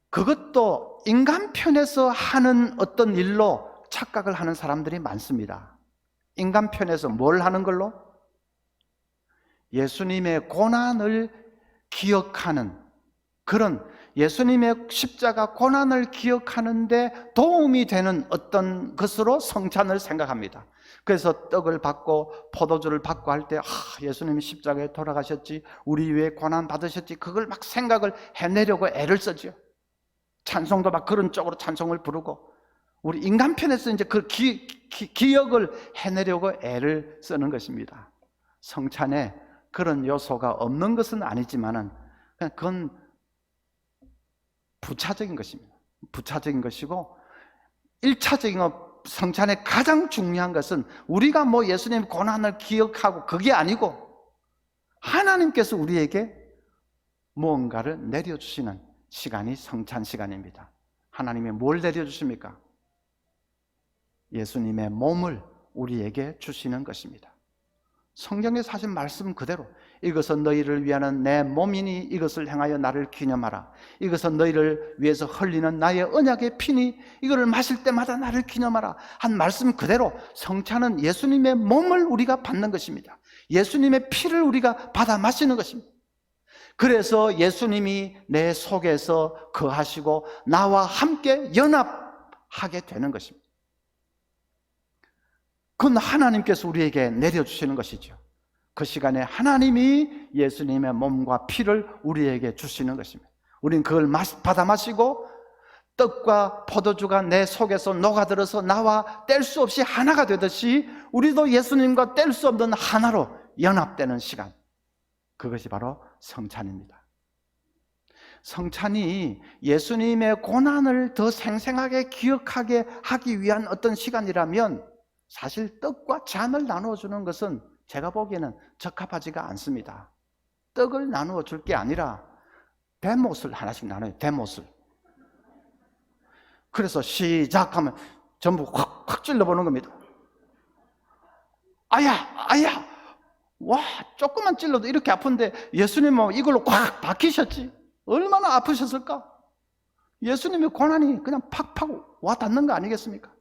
그것도 인간 편에서 하는 어떤 일로 착각을 하는 사람들이 많습니다. 인간 편에서 뭘 하는 걸로? 예수님의 고난을 기억하는, 그런 예수님의 십자가 고난을 기억하는데 도움이 되는 어떤 것으로 성찬을 생각합니다. 그래서 떡을 받고 포도주를 받고 할 때 예수님이 십자가에 돌아가셨지, 우리 위해 고난 받으셨지, 그걸 막 생각을 해내려고 애를 쓰죠. 찬송도 막 그런 쪽으로 찬송을 부르고, 우리 인간 편에서 이제 그 기억을 해내려고 애를 쓰는 것입니다. 성찬에 그런 요소가 없는 것은 아니지만은 그냥 그건 부차적인 것입니다. 부차적인 것이고, 1차적인 성찬의 가장 중요한 것은 우리가 뭐 예수님의 고난을 기억하고 그게 아니고 하나님께서 우리에게 무언가를 내려주시는 시간이 성찬 시간입니다. 하나님이 뭘 내려주십니까? 예수님의 몸을 우리에게 주시는 것입니다. 성경에서 하신 말씀 그대로, 이것은 너희를 위하는 내 몸이니 이것을 행하여 나를 기념하라. 이것은 너희를 위해서 흘리는 나의 언약의 피니 이거를 마실 때마다 나를 기념하라 한 말씀 그대로 성찬은 예수님의 몸을 우리가 받는 것입니다. 예수님의 피를 우리가 받아 마시는 것입니다. 그래서 예수님이 내 속에서 거하시고 나와 함께 연합하게 되는 것입니다. 그건 하나님께서 우리에게 내려주시는 것이죠. 그 시간에 하나님이 예수님의 몸과 피를 우리에게 주시는 것입니다. 우리는 그걸 받아 마시고 떡과 포도주가 내 속에서 녹아들어서 나와 뗄 수 없이 하나가 되듯이 우리도 예수님과 뗄 수 없는 하나로 연합되는 시간, 그것이 바로 성찬입니다. 성찬이 예수님의 고난을 더 생생하게 기억하게 하기 위한 어떤 시간이라면 사실 떡과 잔을 나누어 주는 것은 제가 보기에는 적합하지가 않습니다. 떡을 나누어 줄 게 아니라 대못을 하나씩 나눠요. 대못을. 그래서 시작하면 전부 확 찔러보는 겁니다. 아야 와, 조금만 찔러도 이렇게 아픈데 예수님은 이걸로 꽉 박히셨지. 얼마나 아프셨을까? 예수님의 고난이 그냥 팍팍 와 닿는 거 아니겠습니까?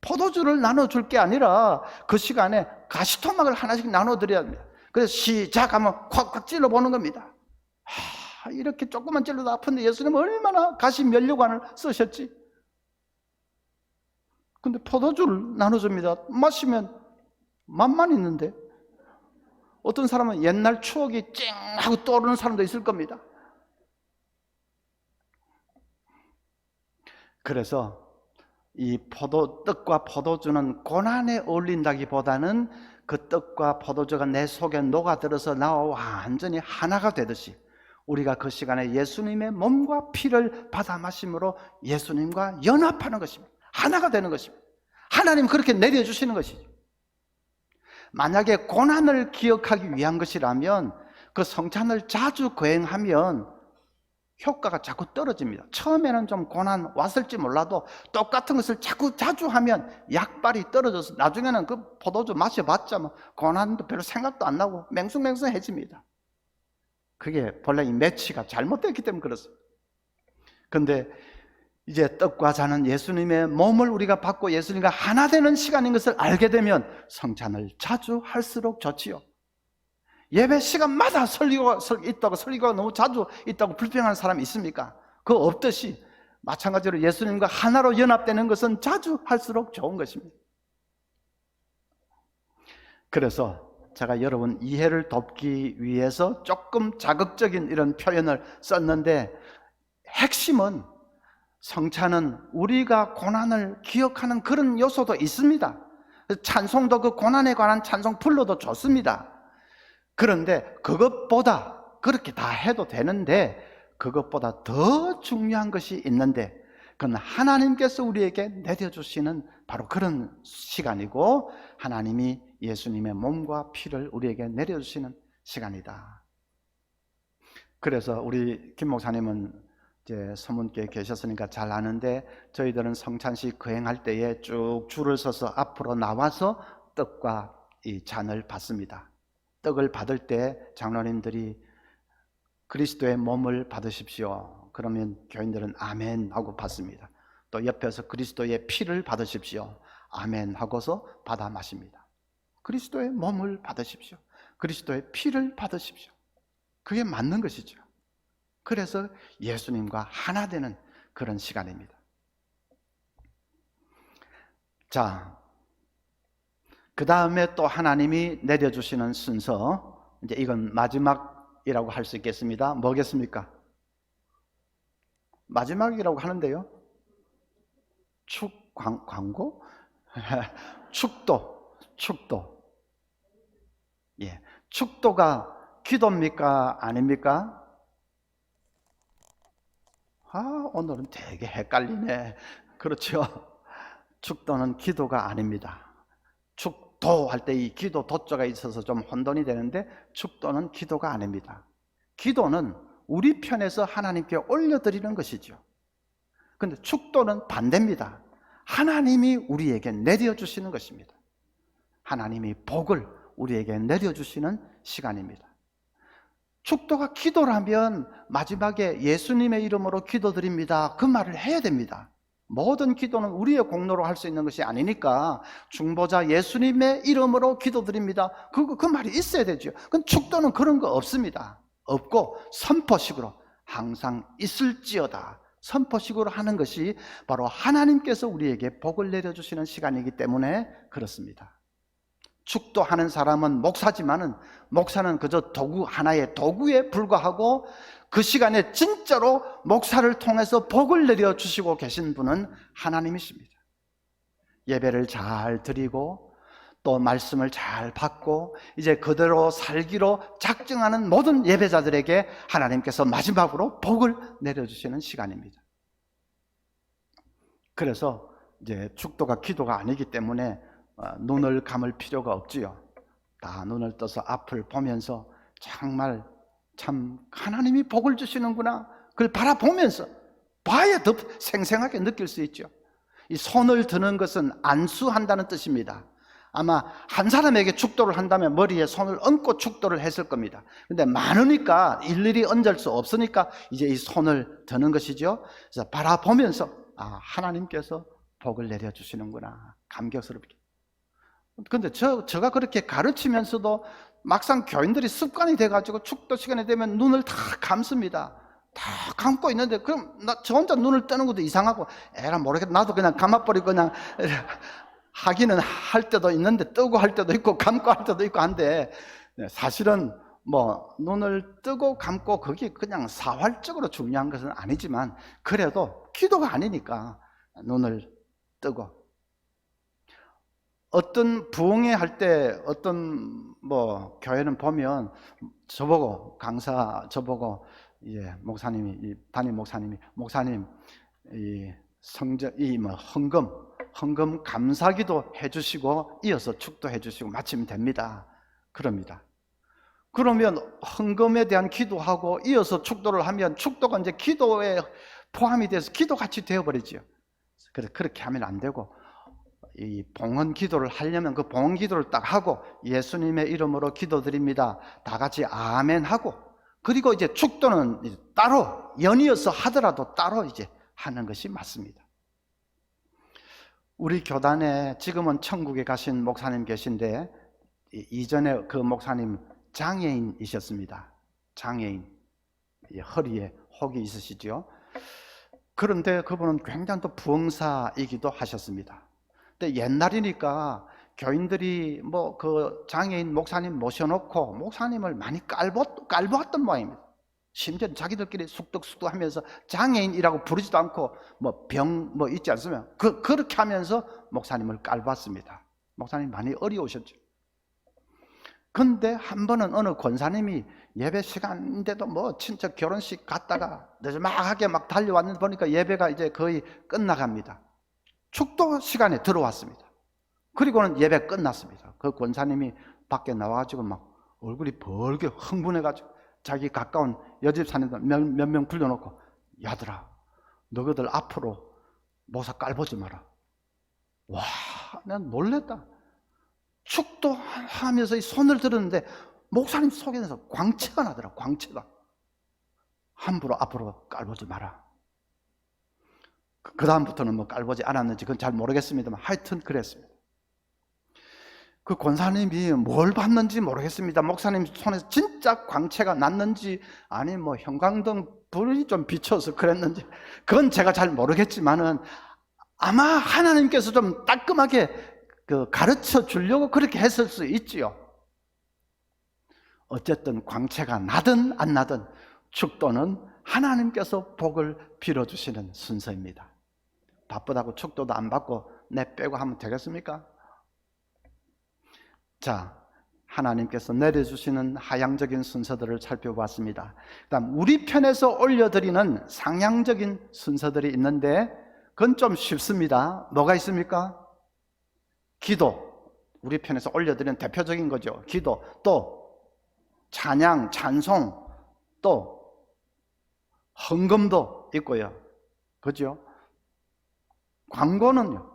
포도주를 나눠줄 게 아니라 그 시간에 가시토막을 하나씩 나눠드려야 합니다. 그래서 시작하면 콱콱 찔러보는 겁니다. 이렇게 조금만 찔러도 아픈데 예수님은 얼마나 가시 면류관을 쓰셨지. 근데 포도주를 나눠줍니다. 마시면 맛만 있는데 어떤 사람은 옛날 추억이 찡 하고 떠오르는 사람도 있을 겁니다. 그래서 이 떡과 포도주는 고난에 어울린다기보다는 그 떡과 포도주가 내 속에 녹아들어서 나와 완전히 하나가 되듯이 우리가 그 시간에 예수님의 몸과 피를 받아 마심으로 예수님과 연합하는 것입니다. 하나가 되는 것입니다. 하나님 그렇게 내려주시는 것이죠. 만약에 고난을 기억하기 위한 것이라면 그 성찬을 자주 거행하면 효과가 자꾸 떨어집니다. 처음에는 좀 고난 왔을지 몰라도 똑같은 것을 자주 하면 약발이 떨어져서 나중에는 그 포도주 마셔봤자 뭐 고난도 별로 생각도 안 나고 맹숭맹숭해집니다. 그게 본래 이 매치가 잘못됐기 때문에 그렇습니다. 근데 이제 떡과 잔은 예수님의 몸을 우리가 받고 예수님과 하나 되는 시간인 것을 알게 되면 성찬을 자주 할수록 좋지요. 예배 시간마다 설교가 있다고, 설교가 너무 자주 있다고 불평하는 사람이 있습니까? 그거 없듯이 마찬가지로 예수님과 하나로 연합되는 것은 자주 할수록 좋은 것입니다. 그래서 제가 여러분 이해를 돕기 위해서 조금 자극적인 이런 표현을 썼는데, 핵심은 성찬은 우리가 고난을 기억하는 그런 요소도 있습니다. 찬송도 그 고난에 관한 찬송 불러도 좋습니다. 그런데 그것보다, 그렇게 다 해도 되는데 그것보다 더 중요한 것이 있는데, 그건 하나님께서 우리에게 내려주시는 바로 그런 시간이고, 하나님이 예수님의 몸과 피를 우리에게 내려주시는 시간이다. 그래서 우리 김 목사님은 이제 서문교에 계셨으니까 잘 아는데, 저희들은 성찬식 거행할 때에 쭉 줄을 서서 앞으로 나와서 떡과 이 잔을 받습니다. 떡을 받을 때 장로님들이 그리스도의 몸을 받으십시오. 그러면 교인들은 아멘 하고 받습니다. 또 옆에서 그리스도의 피를 받으십시오. 아멘 하고서 받아 마십니다. 그리스도의 몸을 받으십시오. 그리스도의 피를 받으십시오. 그게 맞는 것이죠. 그래서 예수님과 하나 되는 그런 시간입니다. 자, 그 다음에 또 하나님이 내려주시는 순서, 이제 이건 마지막이라고 할 수 있겠습니다. 뭐겠습니까? 마지막이라고 하는데요, 광고? 축도. 예, 축도가 기도입니까? 아닙니까? 오늘은 되게 헷갈리네. 그렇죠? 축도는 기도가 아닙니다. 축도 할 때 이 기도 도자가 있어서 좀 혼돈이 되는데, 축도는 기도가 아닙니다. 기도는 우리 편에서 하나님께 올려드리는 것이죠. 그런데 축도는 반대입니다. 하나님이 우리에게 내려주시는 것입니다. 하나님이 복을 우리에게 내려주시는 시간입니다. 축도가 기도라면 마지막에 예수님의 이름으로 기도드립니다, 그 말을 해야 됩니다. 모든 기도는 우리의 공로로 할 수 있는 것이 아니니까 중보자 예수님의 이름으로 기도드립니다, 그 말이 있어야 되죠. 그럼 축도는 그런 거 없습니다. 없고 선포식으로 항상 있을지어다, 선포식으로 하는 것이 바로 하나님께서 우리에게 복을 내려주시는 시간이기 때문에 그렇습니다. 축도하는 사람은 목사지만은, 목사는 그저 도구, 하나의 도구에 불과하고, 그 시간에 진짜로 목사를 통해서 복을 내려주시고 계신 분은 하나님이십니다. 예배를 잘 드리고 또 말씀을 잘 받고 이제 그대로 살기로 작정하는 모든 예배자들에게 하나님께서 마지막으로 복을 내려주시는 시간입니다. 그래서 이제 축도가 기도가 아니기 때문에 눈을 감을 필요가 없지요. 다 눈을 떠서 앞을 보면서 정말 참 하나님이 복을 주시는구나, 그걸 바라보면서 봐야 더 생생하게 느낄 수 있죠. 이 손을 드는 것은 안수한다는 뜻입니다. 아마 한 사람에게 축도를 한다면 머리에 손을 얹고 축도를 했을 겁니다. 근데 많으니까 일일이 얹을 수 없으니까 이제 이 손을 드는 것이죠. 그래서 바라보면서 하나님께서 복을 내려주시는구나, 감격스럽게. 근데 제가 그렇게 가르치면서도 막상 교인들이 습관이 돼가지고 축도 시간이 되면 눈을 다 감습니다. 다 감고 있는데, 그럼 저 혼자 눈을 뜨는 것도 이상하고, 에라 모르겠다, 나도 그냥 감아버리고 그냥 하기는 할 때도 있는데, 뜨고 할 때도 있고 감고 할 때도 있고 한데, 사실은 뭐 눈을 뜨고 감고 그게 그냥 사활적으로 중요한 것은 아니지만, 그래도 기도가 아니니까 눈을 뜨고. 어떤 부흥회 할 때 어떤 뭐 교회는 보면 저보고, 강사 저보고 이제 목사님이, 담임 목사님 이 성전 이 뭐 헌금 감사기도 해주시고 이어서 축도해 주시고 마치면 됩니다. 그럽니다. 그러면 헌금에 대한 기도하고 이어서 축도를 하면 축도가 이제 기도에 포함이 돼서 기도같이 되어버리죠. 그래서 그렇게 하면 안 되고, 이 봉헌 기도를 하려면 그 봉헌 기도를 딱 하고 예수님의 이름으로 기도드립니다, 다 같이 아멘 하고, 그리고 이제 축도는 따로 연이어서 하더라도 따로 이제 하는 것이 맞습니다. 우리 교단에 지금은 천국에 가신 목사님 계신데, 이전에 그 목사님 장애인이셨습니다. 장애인. 허리에 혹이 있으시죠. 그런데 그분은 굉장히 또 부흥사이기도 하셨습니다. 근데 옛날이니까 교인들이 뭐 그 장애인 목사님 모셔놓고 목사님을 많이 깔보았던 모양입니다. 심지어 자기들끼리 쑥덕쑥덕 하면서 장애인이라고 부르지도 않고 뭐 병 뭐 있지 않습니까? 그렇게 하면서 목사님을 깔봤습니다. 목사님 많이 어려우셨죠. 근데 한 번은 어느 권사님이 예배 시간인데도 뭐 친척 결혼식 갔다가 늦막하게 막 달려왔는데 보니까 예배가 이제 거의 끝나갑니다. 축도 시간에 들어왔습니다. 그리고는 예배 끝났습니다. 그 권사님이 밖에 나와가지고 막 얼굴이 벌게 흥분해가지고 자기 가까운 여집 사람들 몇 명 불러놓고, 야들아, 너희들 앞으로 모사 깔보지 마라. 와, 난 놀랬다. 축도하면서 손을 들었는데 목사님 속에서 광채가 나더라. 광채가. 함부로 앞으로 깔보지 마라. 그 다음부터는 뭐 깔보지 않았는지 그건 잘 모르겠습니다만 하여튼 그랬습니다. 그 권사님이 뭘 봤는지 모르겠습니다. 목사님 손에서 진짜 광채가 났는지 아니 뭐 형광등 불이 좀 비춰서 그랬는지 그건 제가 잘 모르겠지만은 아마 하나님께서 좀 따끔하게 가르쳐 주려고 그렇게 했을 수 있지요. 어쨌든 광채가 나든 안 나든 축도는 하나님께서 복을 빌어주시는 순서입니다. 바쁘다고 축도도 안 받고 내 빼고 하면 되겠습니까? 자, 하나님께서 내려주시는 하향적인 순서들을 살펴봤습니다. 그 다음 우리 편에서 올려드리는 상향적인 순서들이 있는데 그건 좀 쉽습니다. 뭐가 있습니까? 기도, 우리 편에서 올려드리는 대표적인 거죠. 기도, 또 찬양, 찬송, 또 헌금도 있고요. 그죠? 광고는요.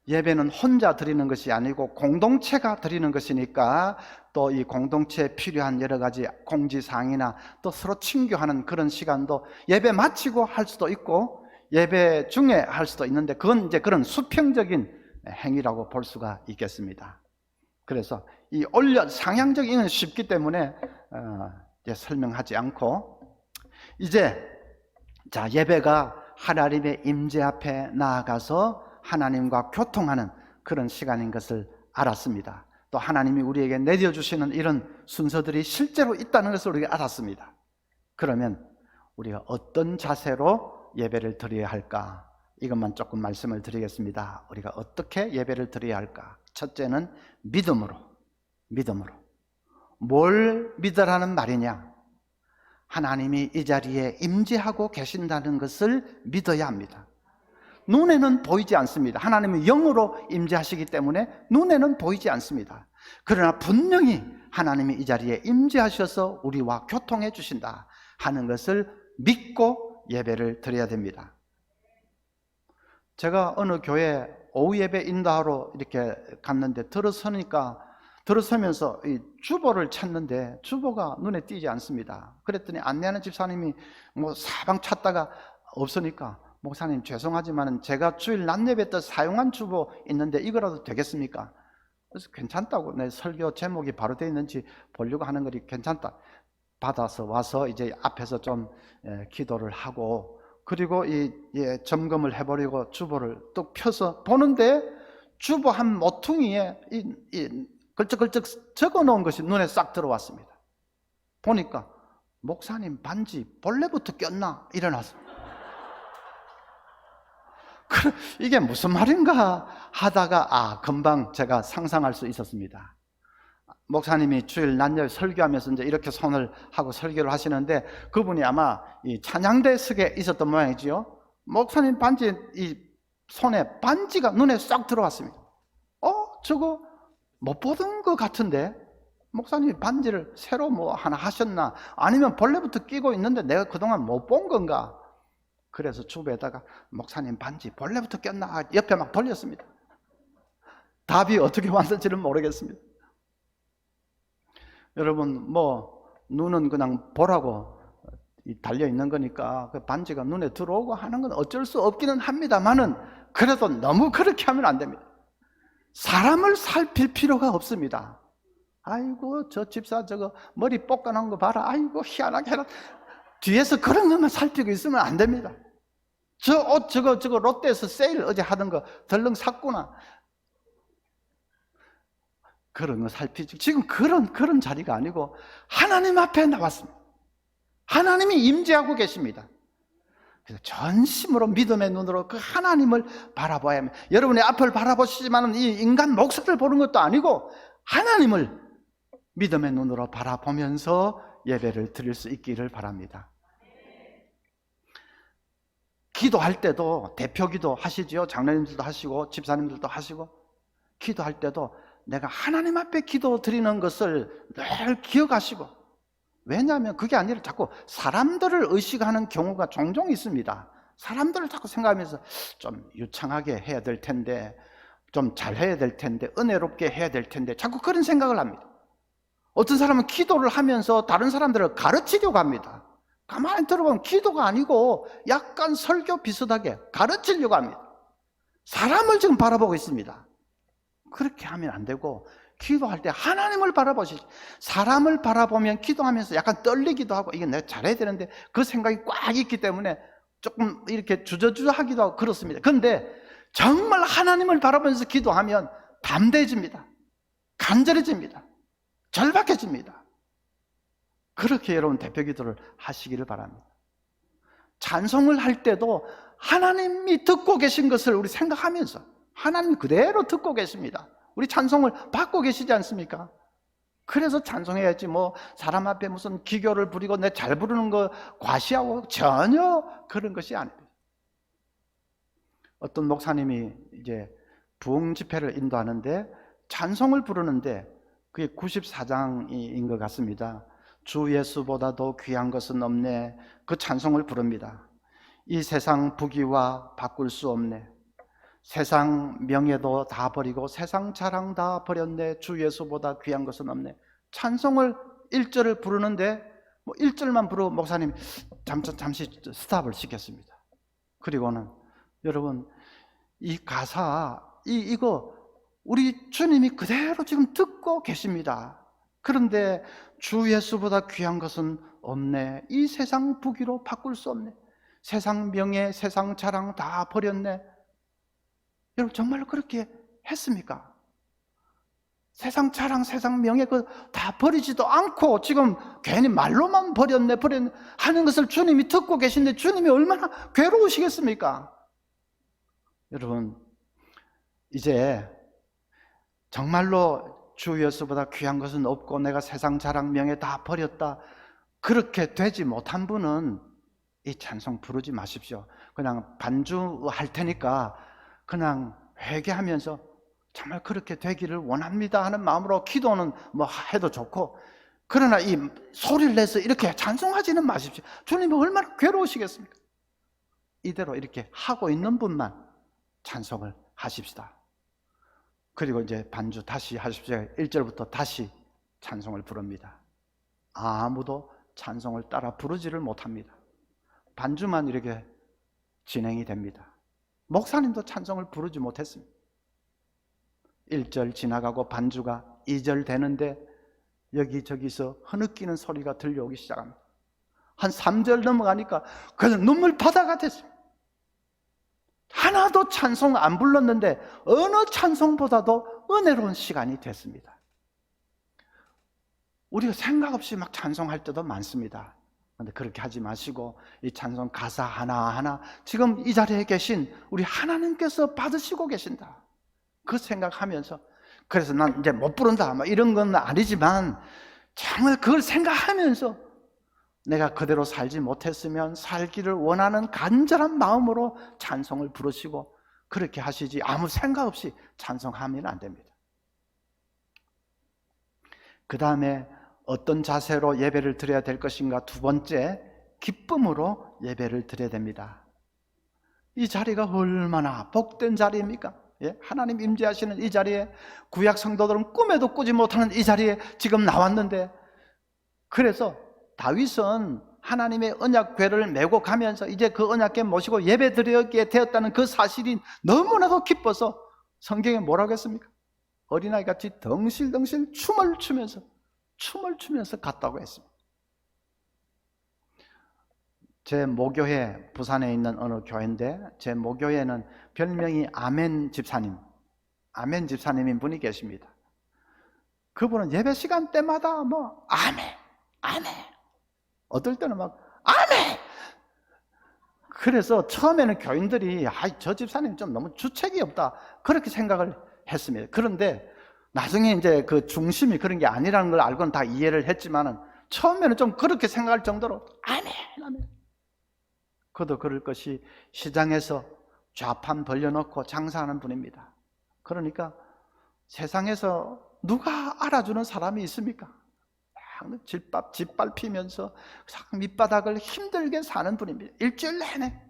예배는 혼자 드리는 것이 아니고 공동체가 드리는 것이니까 또 이 공동체에 필요한 여러 가지 공지사항이나 또 서로 친교하는 그런 시간도 예배 마치고 할 수도 있고 예배 중에 할 수도 있는데 그건 이제 그런 수평적인 행위라고 볼 수가 있겠습니다. 그래서 이 상향적인 건 쉽기 때문에 이제 설명하지 않고 이제 자 예배가 하나님의 임재 앞에 나아가서 하나님과 교통하는 그런 시간인 것을 알았습니다. 또 하나님이 우리에게 내려주시는 이런 순서들이 실제로 있다는 것을 우리가 알았습니다. 그러면 우리가 어떤 자세로 예배를 드려야 할까? 이것만 조금 말씀을 드리겠습니다. 우리가 어떻게 예배를 드려야 할까? 첫째는 믿음으로. 뭘 믿으라는 말이냐? 하나님이 이 자리에 임재하고 계신다는 것을 믿어야 합니다. 눈에는 보이지 않습니다. 하나님은 영으로 임재하시기 때문에 눈에는 보이지 않습니다. 그러나 분명히 하나님이 이 자리에 임재하셔서 우리와 교통해 주신다 하는 것을 믿고 예배를 드려야 됩니다. 제가 어느 교회 오후 예배 인도하러 이렇게 갔는데 들어서면서 이 주보를 찾는데 주보가 눈에 띄지 않습니다. 그랬더니 안내하는 집사님이 뭐 사방 찾다가 없으니까 목사님 죄송하지만 제가 주일 낮 예배 때 사용한 주보 있는데 이거라도 되겠습니까? 그래서 괜찮다고, 내 설교 제목이 바로 되어 있는지 보려고 하는 거니 괜찮다 받아서 와서 이제 앞에서 좀 기도를 하고 그리고 점검을 해보려고 주보를 또 펴서 보는데 주보 한 모퉁이에 걸쩍걸쩍 적어 놓은 것이 눈에 싹 들어왔습니다. 보니까 목사님 반지 본래부터 꼈나? 일어났습니다. 이게 무슨 말인가 하다가 금방 제가 상상할 수 있었습니다. 목사님이 주일 낮에 설교하면서 이제 이렇게 손을 하고 설교를 하시는데 그분이 아마 이 찬양대석에 있었던 모양이지요. 목사님 반지 이 손에 반지가 눈에 싹 들어왔습니다. 저거 못 보던 것 같은데 목사님이 반지를 새로 뭐 하나 하셨나 아니면 본래부터 끼고 있는데 내가 그동안 못 본 건가. 그래서 주부에다가 목사님 반지 본래부터 꼈나 옆에 막 돌렸습니다. 답이 어떻게 왔는지는 모르겠습니다. 여러분 뭐 눈은 그냥 보라고 달려 있는 거니까 그 반지가 눈에 들어오고 하는 건 어쩔 수 없기는 합니다만은 그래도 너무 그렇게 하면 안 됩니다. 사람을 살필 필요가 없습니다. 아이고 저 집사 저거 머리 볶아놓은 거 봐라, 아이고 희한하게 해라. 뒤에서 그런 것만 살피고 있으면 안 됩니다. 저 옷 저거 롯데에서 세일 어제 하던 거 덜렁 샀구나, 그런 거 살피지. 지금 그런 자리가 아니고 하나님 앞에 나왔습니다. 하나님이 임재하고 계십니다. 그래서 전심으로 믿음의 눈으로 그 하나님을 바라봐야 합니다. 여러분의 앞을 바라보시지만 이 인간 목소리를 보는 것도 아니고 하나님을 믿음의 눈으로 바라보면서 예배를 드릴 수 있기를 바랍니다. 기도할 때도 대표기도 하시죠. 장로님들도 하시고 집사님들도 하시고, 기도할 때도 내가 하나님 앞에 기도 드리는 것을 늘 기억하시고, 왜냐하면 그게 아니라 자꾸 사람들을 의식하는 경우가 종종 있습니다. 사람들을 자꾸 생각하면서 좀 유창하게 해야 될 텐데, 좀 잘해야 될 텐데, 은혜롭게 해야 될 텐데, 자꾸 그런 생각을 합니다. 어떤 사람은 기도를 하면서 다른 사람들을 가르치려고 합니다. 가만히 들어보면 기도가 아니고 약간 설교 비슷하게 가르치려고 합니다. 사람을 지금 바라보고 있습니다. 그렇게 하면 안 되고, 기도할 때 하나님을 바라보시죠. 사람을 바라보면 기도하면서 약간 떨리기도 하고, 이게 내가 잘해야 되는데 그 생각이 꽉 있기 때문에 조금 이렇게 주저주저하기도 하고 그렇습니다. 그런데 정말 하나님을 바라보면서 기도하면 담대해집니다. 간절해집니다. 절박해집니다. 그렇게 여러분 대표 기도를 하시기를 바랍니다. 찬송을 할 때도 하나님이 듣고 계신 것을 우리 생각하면서, 하나님 그대로 듣고 계십니다. 우리 찬송을 받고 계시지 않습니까? 그래서 찬송해야지 뭐 사람 앞에 무슨 기교를 부리고 내 잘 부르는 거 과시하고, 전혀 그런 것이 아닙니다. 어떤 목사님이 이제 부흥 집회를 인도하는데 찬송을 부르는데 그게 94장인 것 같습니다. 주 예수보다 더 귀한 것은 없네, 그 찬송을 부릅니다. 이 세상 부귀와 바꿀 수 없네, 세상 명예도 다 버리고 세상 자랑 다 버렸네, 주 예수보다 귀한 것은 없네. 찬송을 1절을 부르는데 뭐 1절만 부르고 목사님이 잠시 스탑을 시켰습니다. 그리고는 여러분 이 가사 이거 우리 주님이 그대로 지금 듣고 계십니다. 그런데 주 예수보다 귀한 것은 없네, 이 세상 부귀로 바꿀 수 없네, 세상 명예 세상 자랑 다 버렸네. 여러분 정말로 그렇게 했습니까? 세상 자랑 세상 명예 그 다 버리지도 않고 지금 괜히 말로만 버렸네 하는 것을 주님이 듣고 계신데 주님이 얼마나 괴로우시겠습니까? 여러분 이제 정말로 주 예수보다 귀한 것은 없고 내가 세상 자랑 명예 다 버렸다, 그렇게 되지 못한 분은 이 찬송 부르지 마십시오. 그냥 반주할 테니까 그냥 회개하면서 정말 그렇게 되기를 원합니다 하는 마음으로 기도는 뭐 해도 좋고, 그러나 이 소리를 내서 이렇게 찬송하지는 마십시오. 주님이 얼마나 괴로우시겠습니까? 이대로 이렇게 하고 있는 분만 찬송을 하십시다. 그리고 이제 반주 다시 하십시오. 1절부터 다시 찬송을 부릅니다. 아무도 찬송을 따라 부르지를 못합니다. 반주만 이렇게 진행이 됩니다. 목사님도 찬송을 부르지 못했습니다. 1절 지나가고 반주가 2절 되는데 여기저기서 흐느끼는 소리가 들려오기 시작합니다. 한 3절 넘어가니까 그냥 눈물바다가 됐습니다. 하나도 찬송 안 불렀는데 어느 찬송보다도 은혜로운 시간이 됐습니다. 우리가 생각 없이 막 찬송할 때도 많습니다. 그런데 그렇게 하지 마시고 이 찬송 가사 하나하나 지금 이 자리에 계신 우리 하나님께서 받으시고 계신다, 그 생각하면서, 그래서 난 이제 못 부른다 뭐 이런 건 아니지만 정말 그걸 생각하면서 내가 그대로 살지 못했으면 살기를 원하는 간절한 마음으로 찬송을 부르시고 그렇게 하시지, 아무 생각 없이 찬송하면 안 됩니다. 그 다음에 어떤 자세로 예배를 드려야 될 것인가? 두 번째, 기쁨으로 예배를 드려야 됩니다. 이 자리가 얼마나 복된 자리입니까? 예? 하나님 임재하시는 이 자리에, 구약 성도들은 꿈에도 꾸지 못하는 이 자리에 지금 나왔는데, 그래서 다윗은 하나님의 언약궤를 메고 가면서 이제 그 언약궤 모시고 예배 드리게 되었다는 그 사실이 너무나도 기뻐서 성경에 뭐라고 했습니까? 어린아이 같이 덩실덩실 춤을 추면서 갔다고 했습니다. 제 모교회, 부산에 있는 어느 교회인데 제 모교회는 별명이 아멘 집사님인 분이 계십니다. 그분은 예배 시간 때마다 뭐 아멘, 어떨 때는 막 아멘. 그래서 처음에는 교인들이 저 집사님 좀 너무 주책이 없다 그렇게 생각을 했습니다. 그런데 나중에 이제 그 중심이 그런 게 아니라는 걸 알고는 다 이해를 했지만은 처음에는 좀 그렇게 생각할 정도로 아멘. 그도 그럴 것이 시장에서 좌판 벌려놓고 장사하는 분입니다. 그러니까 세상에서 누가 알아주는 사람이 있습니까? 짓밟히면서 밑바닥을 힘들게 사는 분입니다. 일주일 내내.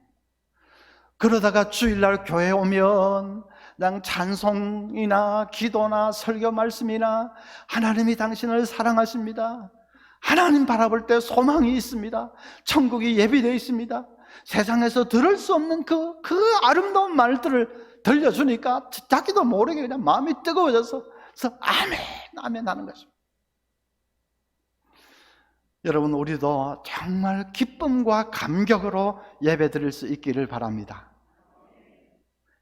그러다가 주일날 교회 오면 그냥 찬송이나 기도나 설교 말씀이나 하나님이 당신을 사랑하십니다. 하나님 바라볼 때 소망이 있습니다. 천국이 예비되어 있습니다. 세상에서 들을 수 없는 그 아름다운 말들을 들려주니까 자기도 모르게 그냥 마음이 뜨거워져서 아멘 하는 것입니다. 여러분, 우리도 정말 기쁨과 감격으로 예배 드릴 수 있기를 바랍니다.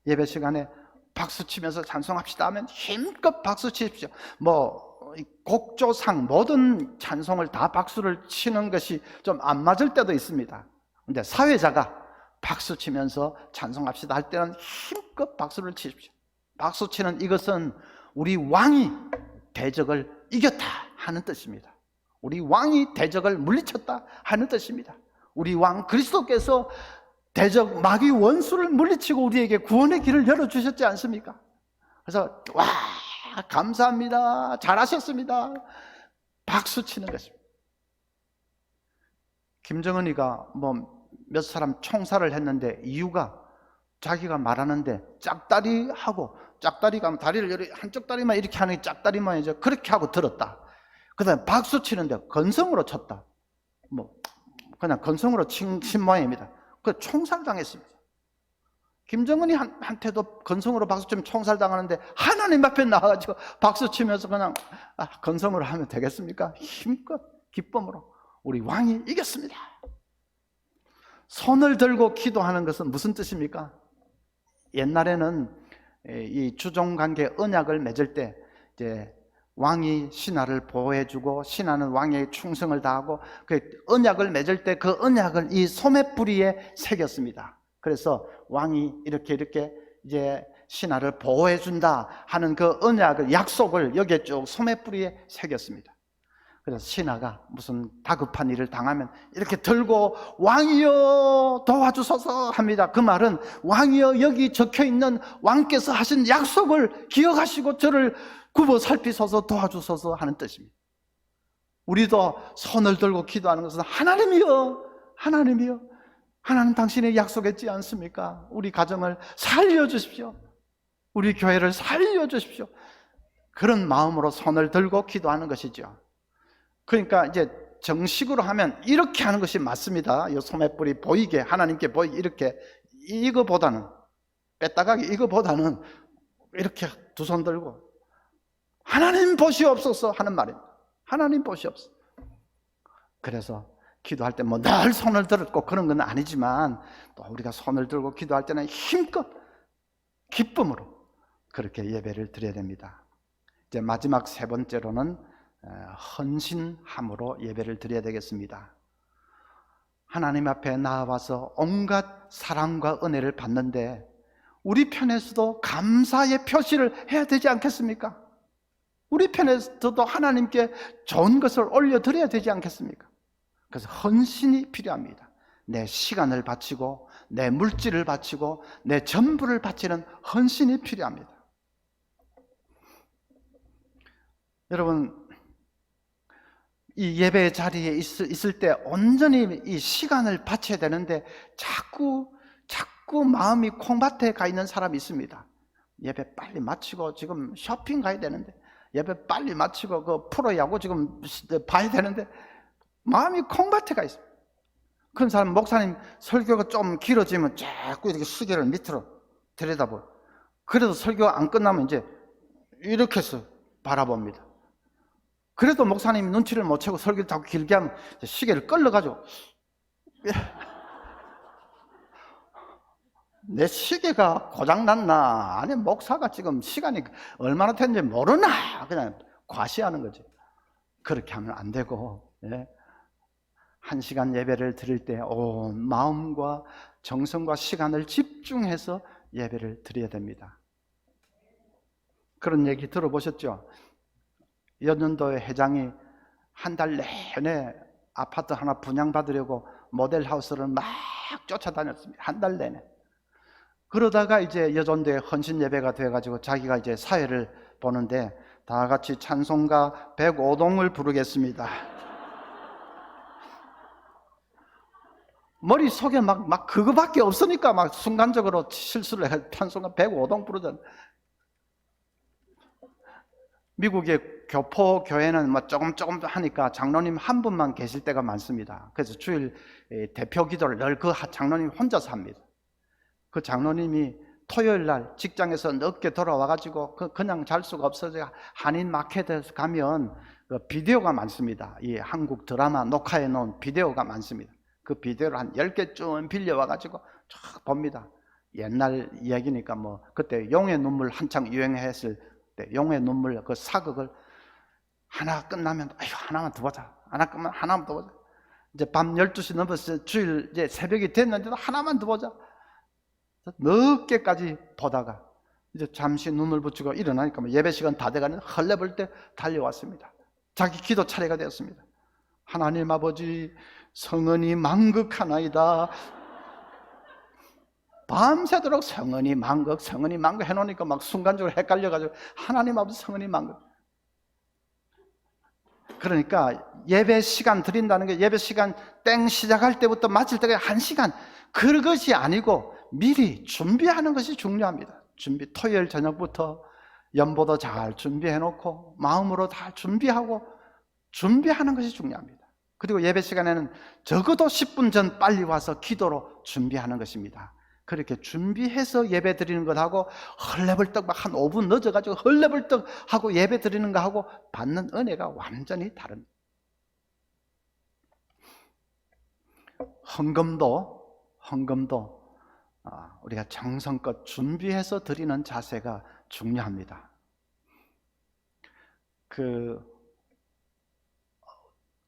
예배 시간에 박수 치면서 찬송합시다 하면 힘껏 박수 치십시오. 곡조상 모든 찬송을 다 박수를 치는 것이 좀 안 맞을 때도 있습니다. 근데 사회자가 박수 치면서 찬송합시다 할 때는 힘껏 박수를 치십시오. 박수 치는 이것은 우리 왕이 대적을 이겼다 하는 뜻입니다. 우리 왕이 대적을 물리쳤다 하는 뜻입니다. 우리 왕 그리스도께서 대적 마귀 원수를 물리치고 우리에게 구원의 길을 열어주셨지 않습니까? 그래서 와 감사합니다, 잘하셨습니다, 박수 치는 것입니다. 김정은이가 몇 사람 총살을 했는데 이유가 자기가 말하는데 짝다리가 다리를 한쪽 다리만 이렇게 하는 게 짝다리만 이제 그렇게 하고 들었다. 그 다음에 박수 치는데 건성으로 쳤다. 그냥 건성으로 친 모양입니다. 그 총살당했습니다. 김정은이 한테도 건성으로 박수 치면 총살당하는데 하나님 앞에 나와가지고 박수 치면서 그냥 건성으로 하면 되겠습니까? 힘껏 기쁨으로 우리 왕이 이겼습니다. 손을 들고 기도하는 것은 무슨 뜻입니까? 옛날에는 이 주종관계 언약을 맺을 때 이제 왕이 신하를 보호해주고 신하는 왕의 충성을 다하고 그 언약을 맺을 때 그 언약을 이 소매뿌리에 새겼습니다. 그래서 왕이 이렇게 이제 신하를 보호해준다 하는 그 언약을 약속을 여기에 쭉 소매뿌리에 새겼습니다. 그래서 신하가 무슨 다급한 일을 당하면 이렇게 들고 왕이여 도와주소서 합니다. 그 말은 왕이여 여기 적혀있는 왕께서 하신 약속을 기억하시고 저를 굽어 살피소서 도와주소서 하는 뜻입니다. 우리도 손을 들고 기도하는 것은 하나님이여 하나님 당신이 약속했지 않습니까? 우리 가정을 살려주십시오. 우리 교회를 살려주십시오. 그런 마음으로 손을 들고 기도하는 것이죠. 그러니까 이제 정식으로 하면 이렇게 하는 것이 맞습니다. 이 소매뿌리 보이게, 하나님께 보이게 이렇게, 이거보다는 빼따가기 이거보다는 이렇게 두 손 들고 하나님 보시옵소서 하는 말입니다. 하나님 보시옵소서. 그래서 기도할 때 늘 손을 들고 그런 건 아니지만 또 우리가 손을 들고 기도할 때는 힘껏 기쁨으로 그렇게 예배를 드려야 됩니다. 이제 마지막 세 번째로는 헌신함으로 예배를 드려야 되겠습니다. 하나님 앞에 나와서 온갖 사랑과 은혜를 받는데 우리 편에서도 감사의 표시를 해야 되지 않겠습니까? 우리 편에서도 하나님께 좋은 것을 올려드려야 되지 않겠습니까? 그래서 헌신이 필요합니다. 내 시간을 바치고 내 물질을 바치고 내 전부를 바치는 헌신이 필요합니다. 여러분, 이 예배 자리에 있을 때 온전히 이 시간을 바쳐야 되는데 자꾸 마음이 콩밭에 가 있는 사람이 있습니다. 예배 빨리 마치고 지금 쇼핑 가야 되는데, 예배 빨리 마치고 그 프로야구 지금 봐야 되는데 마음이 콩밭에 가 있습니다. 그런 사람, 목사님 설교가 좀 길어지면 자꾸 이렇게 시계를 밑으로 들여다보고, 그래도 설교가 안 끝나면 이제 이렇게 해서 바라봅니다. 그래도 목사님이 눈치를 못 채고 설교를 자꾸 길게 하면 시계를 끌러가지고 내 시계가 고장났나? 아니 목사가 지금 시간이 얼마나 됐는지 모르나? 그냥 과시하는 거지. 그렇게 하면 안 되고, 예? 1시간 예배를 드릴 때 온 마음과 정성과 시간을 집중해서 예배를 드려야 됩니다. 그런 얘기 들어보셨죠? 연년도의 회장이 한 달 내내 아파트 하나 분양받으려고 모델하우스를 막 쫓아다녔습니다. 한 달 내내. 그러다가 이제 여전도의 헌신 예배가 돼가지고 자기가 이제 사회를 보는데 다 같이 찬송가 105동을 부르겠습니다. 머릿속에 막 그거밖에 없으니까 막 순간적으로 실수를 해. 찬송가 105동 부르잖아. 미국의 교포 교회는 뭐 조금 하니까 장로님 한 분만 계실 때가 많습니다. 그래서 주일 대표 기도를 늘 그 장로님 혼자서 합니다. 그 장로님이 토요일 날 직장에서 늦게 돌아와가지고 그냥 잘 수가 없어서 한인 마켓에서 가면 그 비디오가 많습니다. 이 한국 드라마 녹화해 놓은 비디오가 많습니다. 그 비디오를 한 10개쯤 빌려와가지고 쫙 봅니다. 옛날 이야기니까 뭐 그때 용의 눈물 한창 유행했을 때 용의 눈물 그 사극을 하나 끝나면 아이고 하나만 더 보자. 하나 끝나면 하나만 더 보자. 이제 밤 12시 넘었어요. 주일 이제 새벽이 됐는데도 하나만 더 보자. 늦게까지 보다가 이제 잠시 눈을 붙이고 일어나니까 뭐 예배 시간 다 돼가는 헐레벌 때 달려왔습니다. 자기 기도 차례가 되었습니다. 하나님 아버지, 성은이 망극하나이다. 밤새도록 성은이 망극 해놓으니까 막 순간적으로 헷갈려가지고 하나님 아버지 성은이 망극. 그러니까 예배 시간 드린다는 게 예배 시간 땡 시작할 때부터 마칠 때까지 1시간, 그것이 아니고 미리 준비하는 것이 중요합니다. 토요일 저녁부터 연보도 잘 준비해놓고 마음으로 다 준비하는 것이 중요합니다. 그리고 예배 시간에는 적어도 10분 전 빨리 와서 기도로 준비하는 것입니다. 그렇게 준비해서 예배 드리는 것하고 헐레벌떡 막 한 5분 늦어가지고 헐레벌떡 하고 예배 드리는 것하고 받는 은혜가 완전히 다릅니다. 헌금도 우리가 정성껏 준비해서 드리는 자세가 중요합니다. 그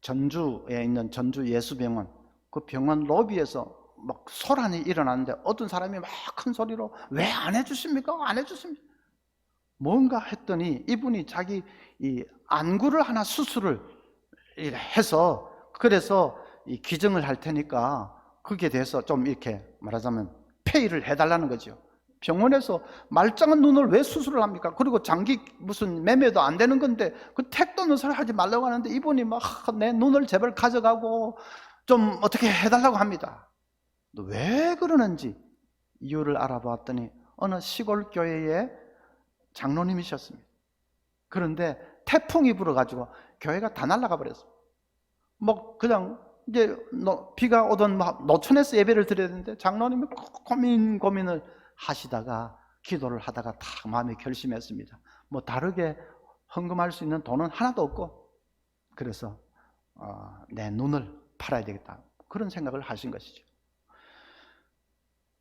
전주에 있는 전주 예수병원, 그 병원 로비에서 막 소란이 일어났는데 어떤 사람이 막 큰 소리로 왜 안 해주십니까? 안 해주십니까? 뭔가 했더니 이분이 자기 이 안구를 하나 수술을 해서 그래서 이 기증을 할 테니까 그게 대해서 좀 이렇게 말하자면 페이를 해달라는 거죠. 병원에서 말짱한 눈을 왜 수술을 합니까? 그리고 장기 무슨 매매도 안 되는 건데 그 택도 넣어서 하지 말라고 하는데 이분이 막 내 눈을 제발 가져가고 좀 어떻게 해달라고 합니다. 왜 그러는지 이유를 알아봤더니 어느 시골 교회의 장로님이셨습니다. 그런데 태풍이 불어가지고 교회가 다 날아가 버렸어요. 뭐 그냥 이제 비가 오던 노천에서 예배를 드려야 되는데 장로님이 고민을 하시다가 기도를 하다가 딱 마음에 결심했습니다. 뭐 다르게 헌금할 수 있는 돈은 하나도 없고 그래서 내 눈을 팔아야 되겠다 그런 생각을 하신 것이죠.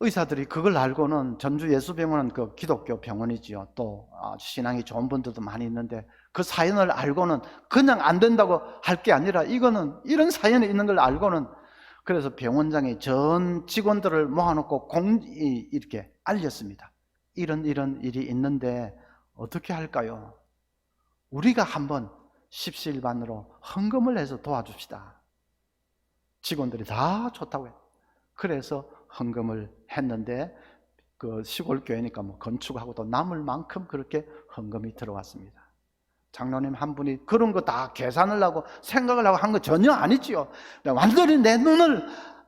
의사들이 그걸 알고는 전주 예수병원은 그 기독교 병원이지요. 또 신앙이 좋은 분들도 많이 있는데 그 사연을 알고는 그냥 안 된다고 할 게 아니라 이거는 이런 사연이 있는 걸 알고는 그래서 병원장이 전 직원들을 모아놓고 이렇게 알렸습니다. 이런 일이 있는데 어떻게 할까요? 우리가 한번 십시일반으로 헌금을 해서 도와줍시다. 직원들이 다 좋다고 해요. 그래서 헌금을 했는데 그 시골 교회니까 뭐 건축하고 또 남을 만큼 그렇게 헌금이 들어왔습니다. 장로님 한 분이 그런 거 다 계산을 하고 생각을 하고 한 거 전혀 아니지요. 완전히 내 눈을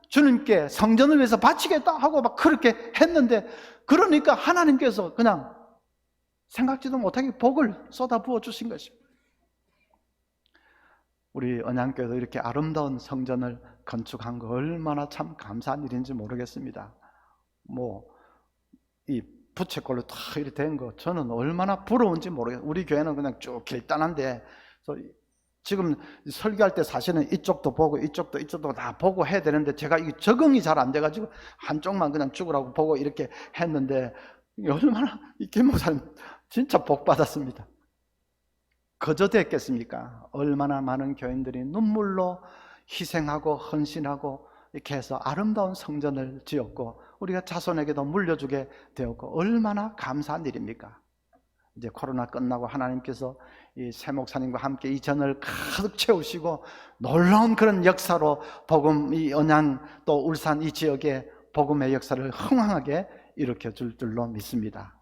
주님께 성전을 위해서 바치겠다 하고 막 그렇게 했는데 그러니까 하나님께서 그냥 생각지도 못하게 복을 쏟아부어 주신 것입니다. 우리 언양교회도 이렇게 아름다운 성전을 건축한 거 얼마나 참 감사한 일인지 모르겠습니다. 뭐 이 부채꼴로 다 이렇게 된 거 저는 얼마나 부러운지 모르겠어요. 우리 교회는 그냥 쭉 길단한데, 지금 설교할 때 사실은 이쪽도 보고 이쪽도 다 보고 해야 되는데 제가 이 적응이 잘 안 돼가지고 한쪽만 그냥 죽으라고 보고 이렇게 했는데, 얼마나 이 김 목사님 진짜 복 받았습니다. 거저 됐겠습니까? 얼마나 많은 교인들이 눈물로 희생하고 헌신하고 이렇게 해서 아름다운 성전을 지었고 우리가 자손에게도 물려주게 되었고 얼마나 감사한 일입니까? 이제 코로나 끝나고 하나님께서 이 새 목사님과 함께 이 전을 가득 채우시고 놀라운 그런 역사로 복음, 이 언양 또 울산 이 지역에 복음의 역사를 흥황하게 일으켜 줄 줄로 믿습니다.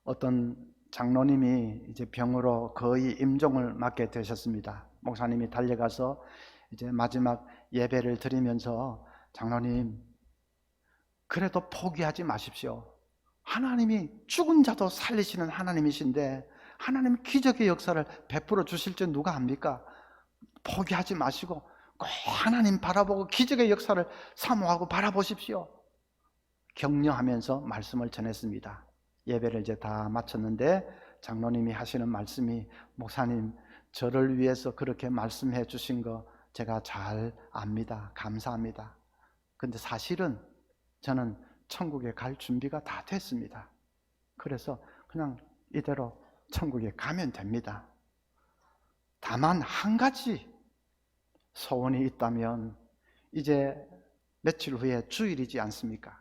어떤 장로님이 이제 병으로 거의 임종을 맞게 되셨습니다. 목사님이 달려가서 이제 마지막 예배를 드리면서, 장로님, 그래도 포기하지 마십시오. 하나님이 죽은 자도 살리시는 하나님이신데 하나님 기적의 역사를 베풀어 주실 줄 누가 압니까? 포기하지 마시고 꼭 하나님 바라보고 기적의 역사를 사모하고 바라보십시오. 격려하면서 말씀을 전했습니다. 예배를 이제 다 마쳤는데 장로님이 하시는 말씀이, 목사님, 저를 위해서 그렇게 말씀해 주신 거 제가 잘 압니다. 감사합니다. 근데 사실은 저는 천국에 갈 준비가 다 됐습니다. 그래서 그냥 이대로 천국에 가면 됩니다. 다만 한 가지 소원이 있다면, 이제 며칠 후에 주일이지 않습니까?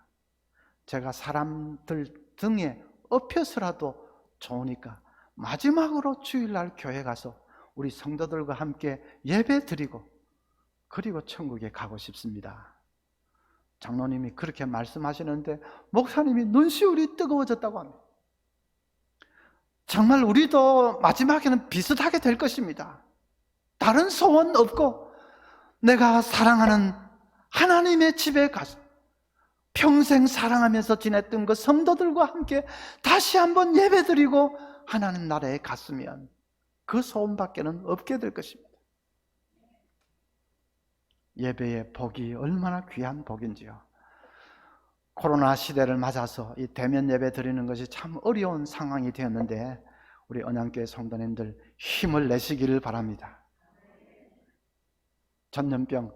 제가 사람들 등에 엎혀서라도 좋으니까 마지막으로 주일날 교회 가서 우리 성도들과 함께 예배 드리고 그리고 천국에 가고 싶습니다. 장로님이 그렇게 말씀하시는데 목사님이 눈시울이 뜨거워졌다고 합니다. 정말 우리도 마지막에는 비슷하게 될 것입니다. 다른 소원 없고 내가 사랑하는 하나님의 집에 가서 평생 사랑하면서 지냈던 그 성도들과 함께 다시 한번 예배드리고 하나님 나라에 갔으면 그 소원밖에는 없게 될 것입니다. 예배의 복이 얼마나 귀한 복인지요. 코로나 시대를 맞아서 이 대면 예배 드리는 것이 참 어려운 상황이 되었는데 우리 언양교회 성도님들 힘을 내시기를 바랍니다. 전염병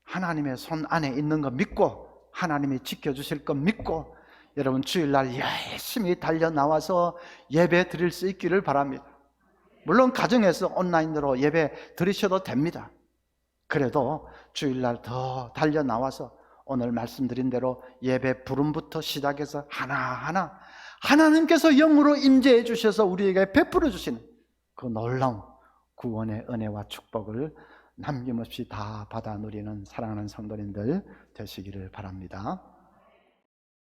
하나님의 손 안에 있는 거 믿고 하나님이 지켜주실 것 믿고 여러분 주일날 열심히 달려나와서 예배 드릴 수 있기를 바랍니다. 물론 가정에서 온라인으로 예배 드리셔도 됩니다. 그래도 주일날 더 달려나와서 오늘 말씀드린 대로 예배 부름부터 시작해서 하나하나 하나님께서 영으로 임재해 주셔서 우리에게 베풀어 주시는 그 놀라운 구원의 은혜와 축복을 남김없이 다 받아 누리는 사랑하는 성도님들 되시기를 바랍니다.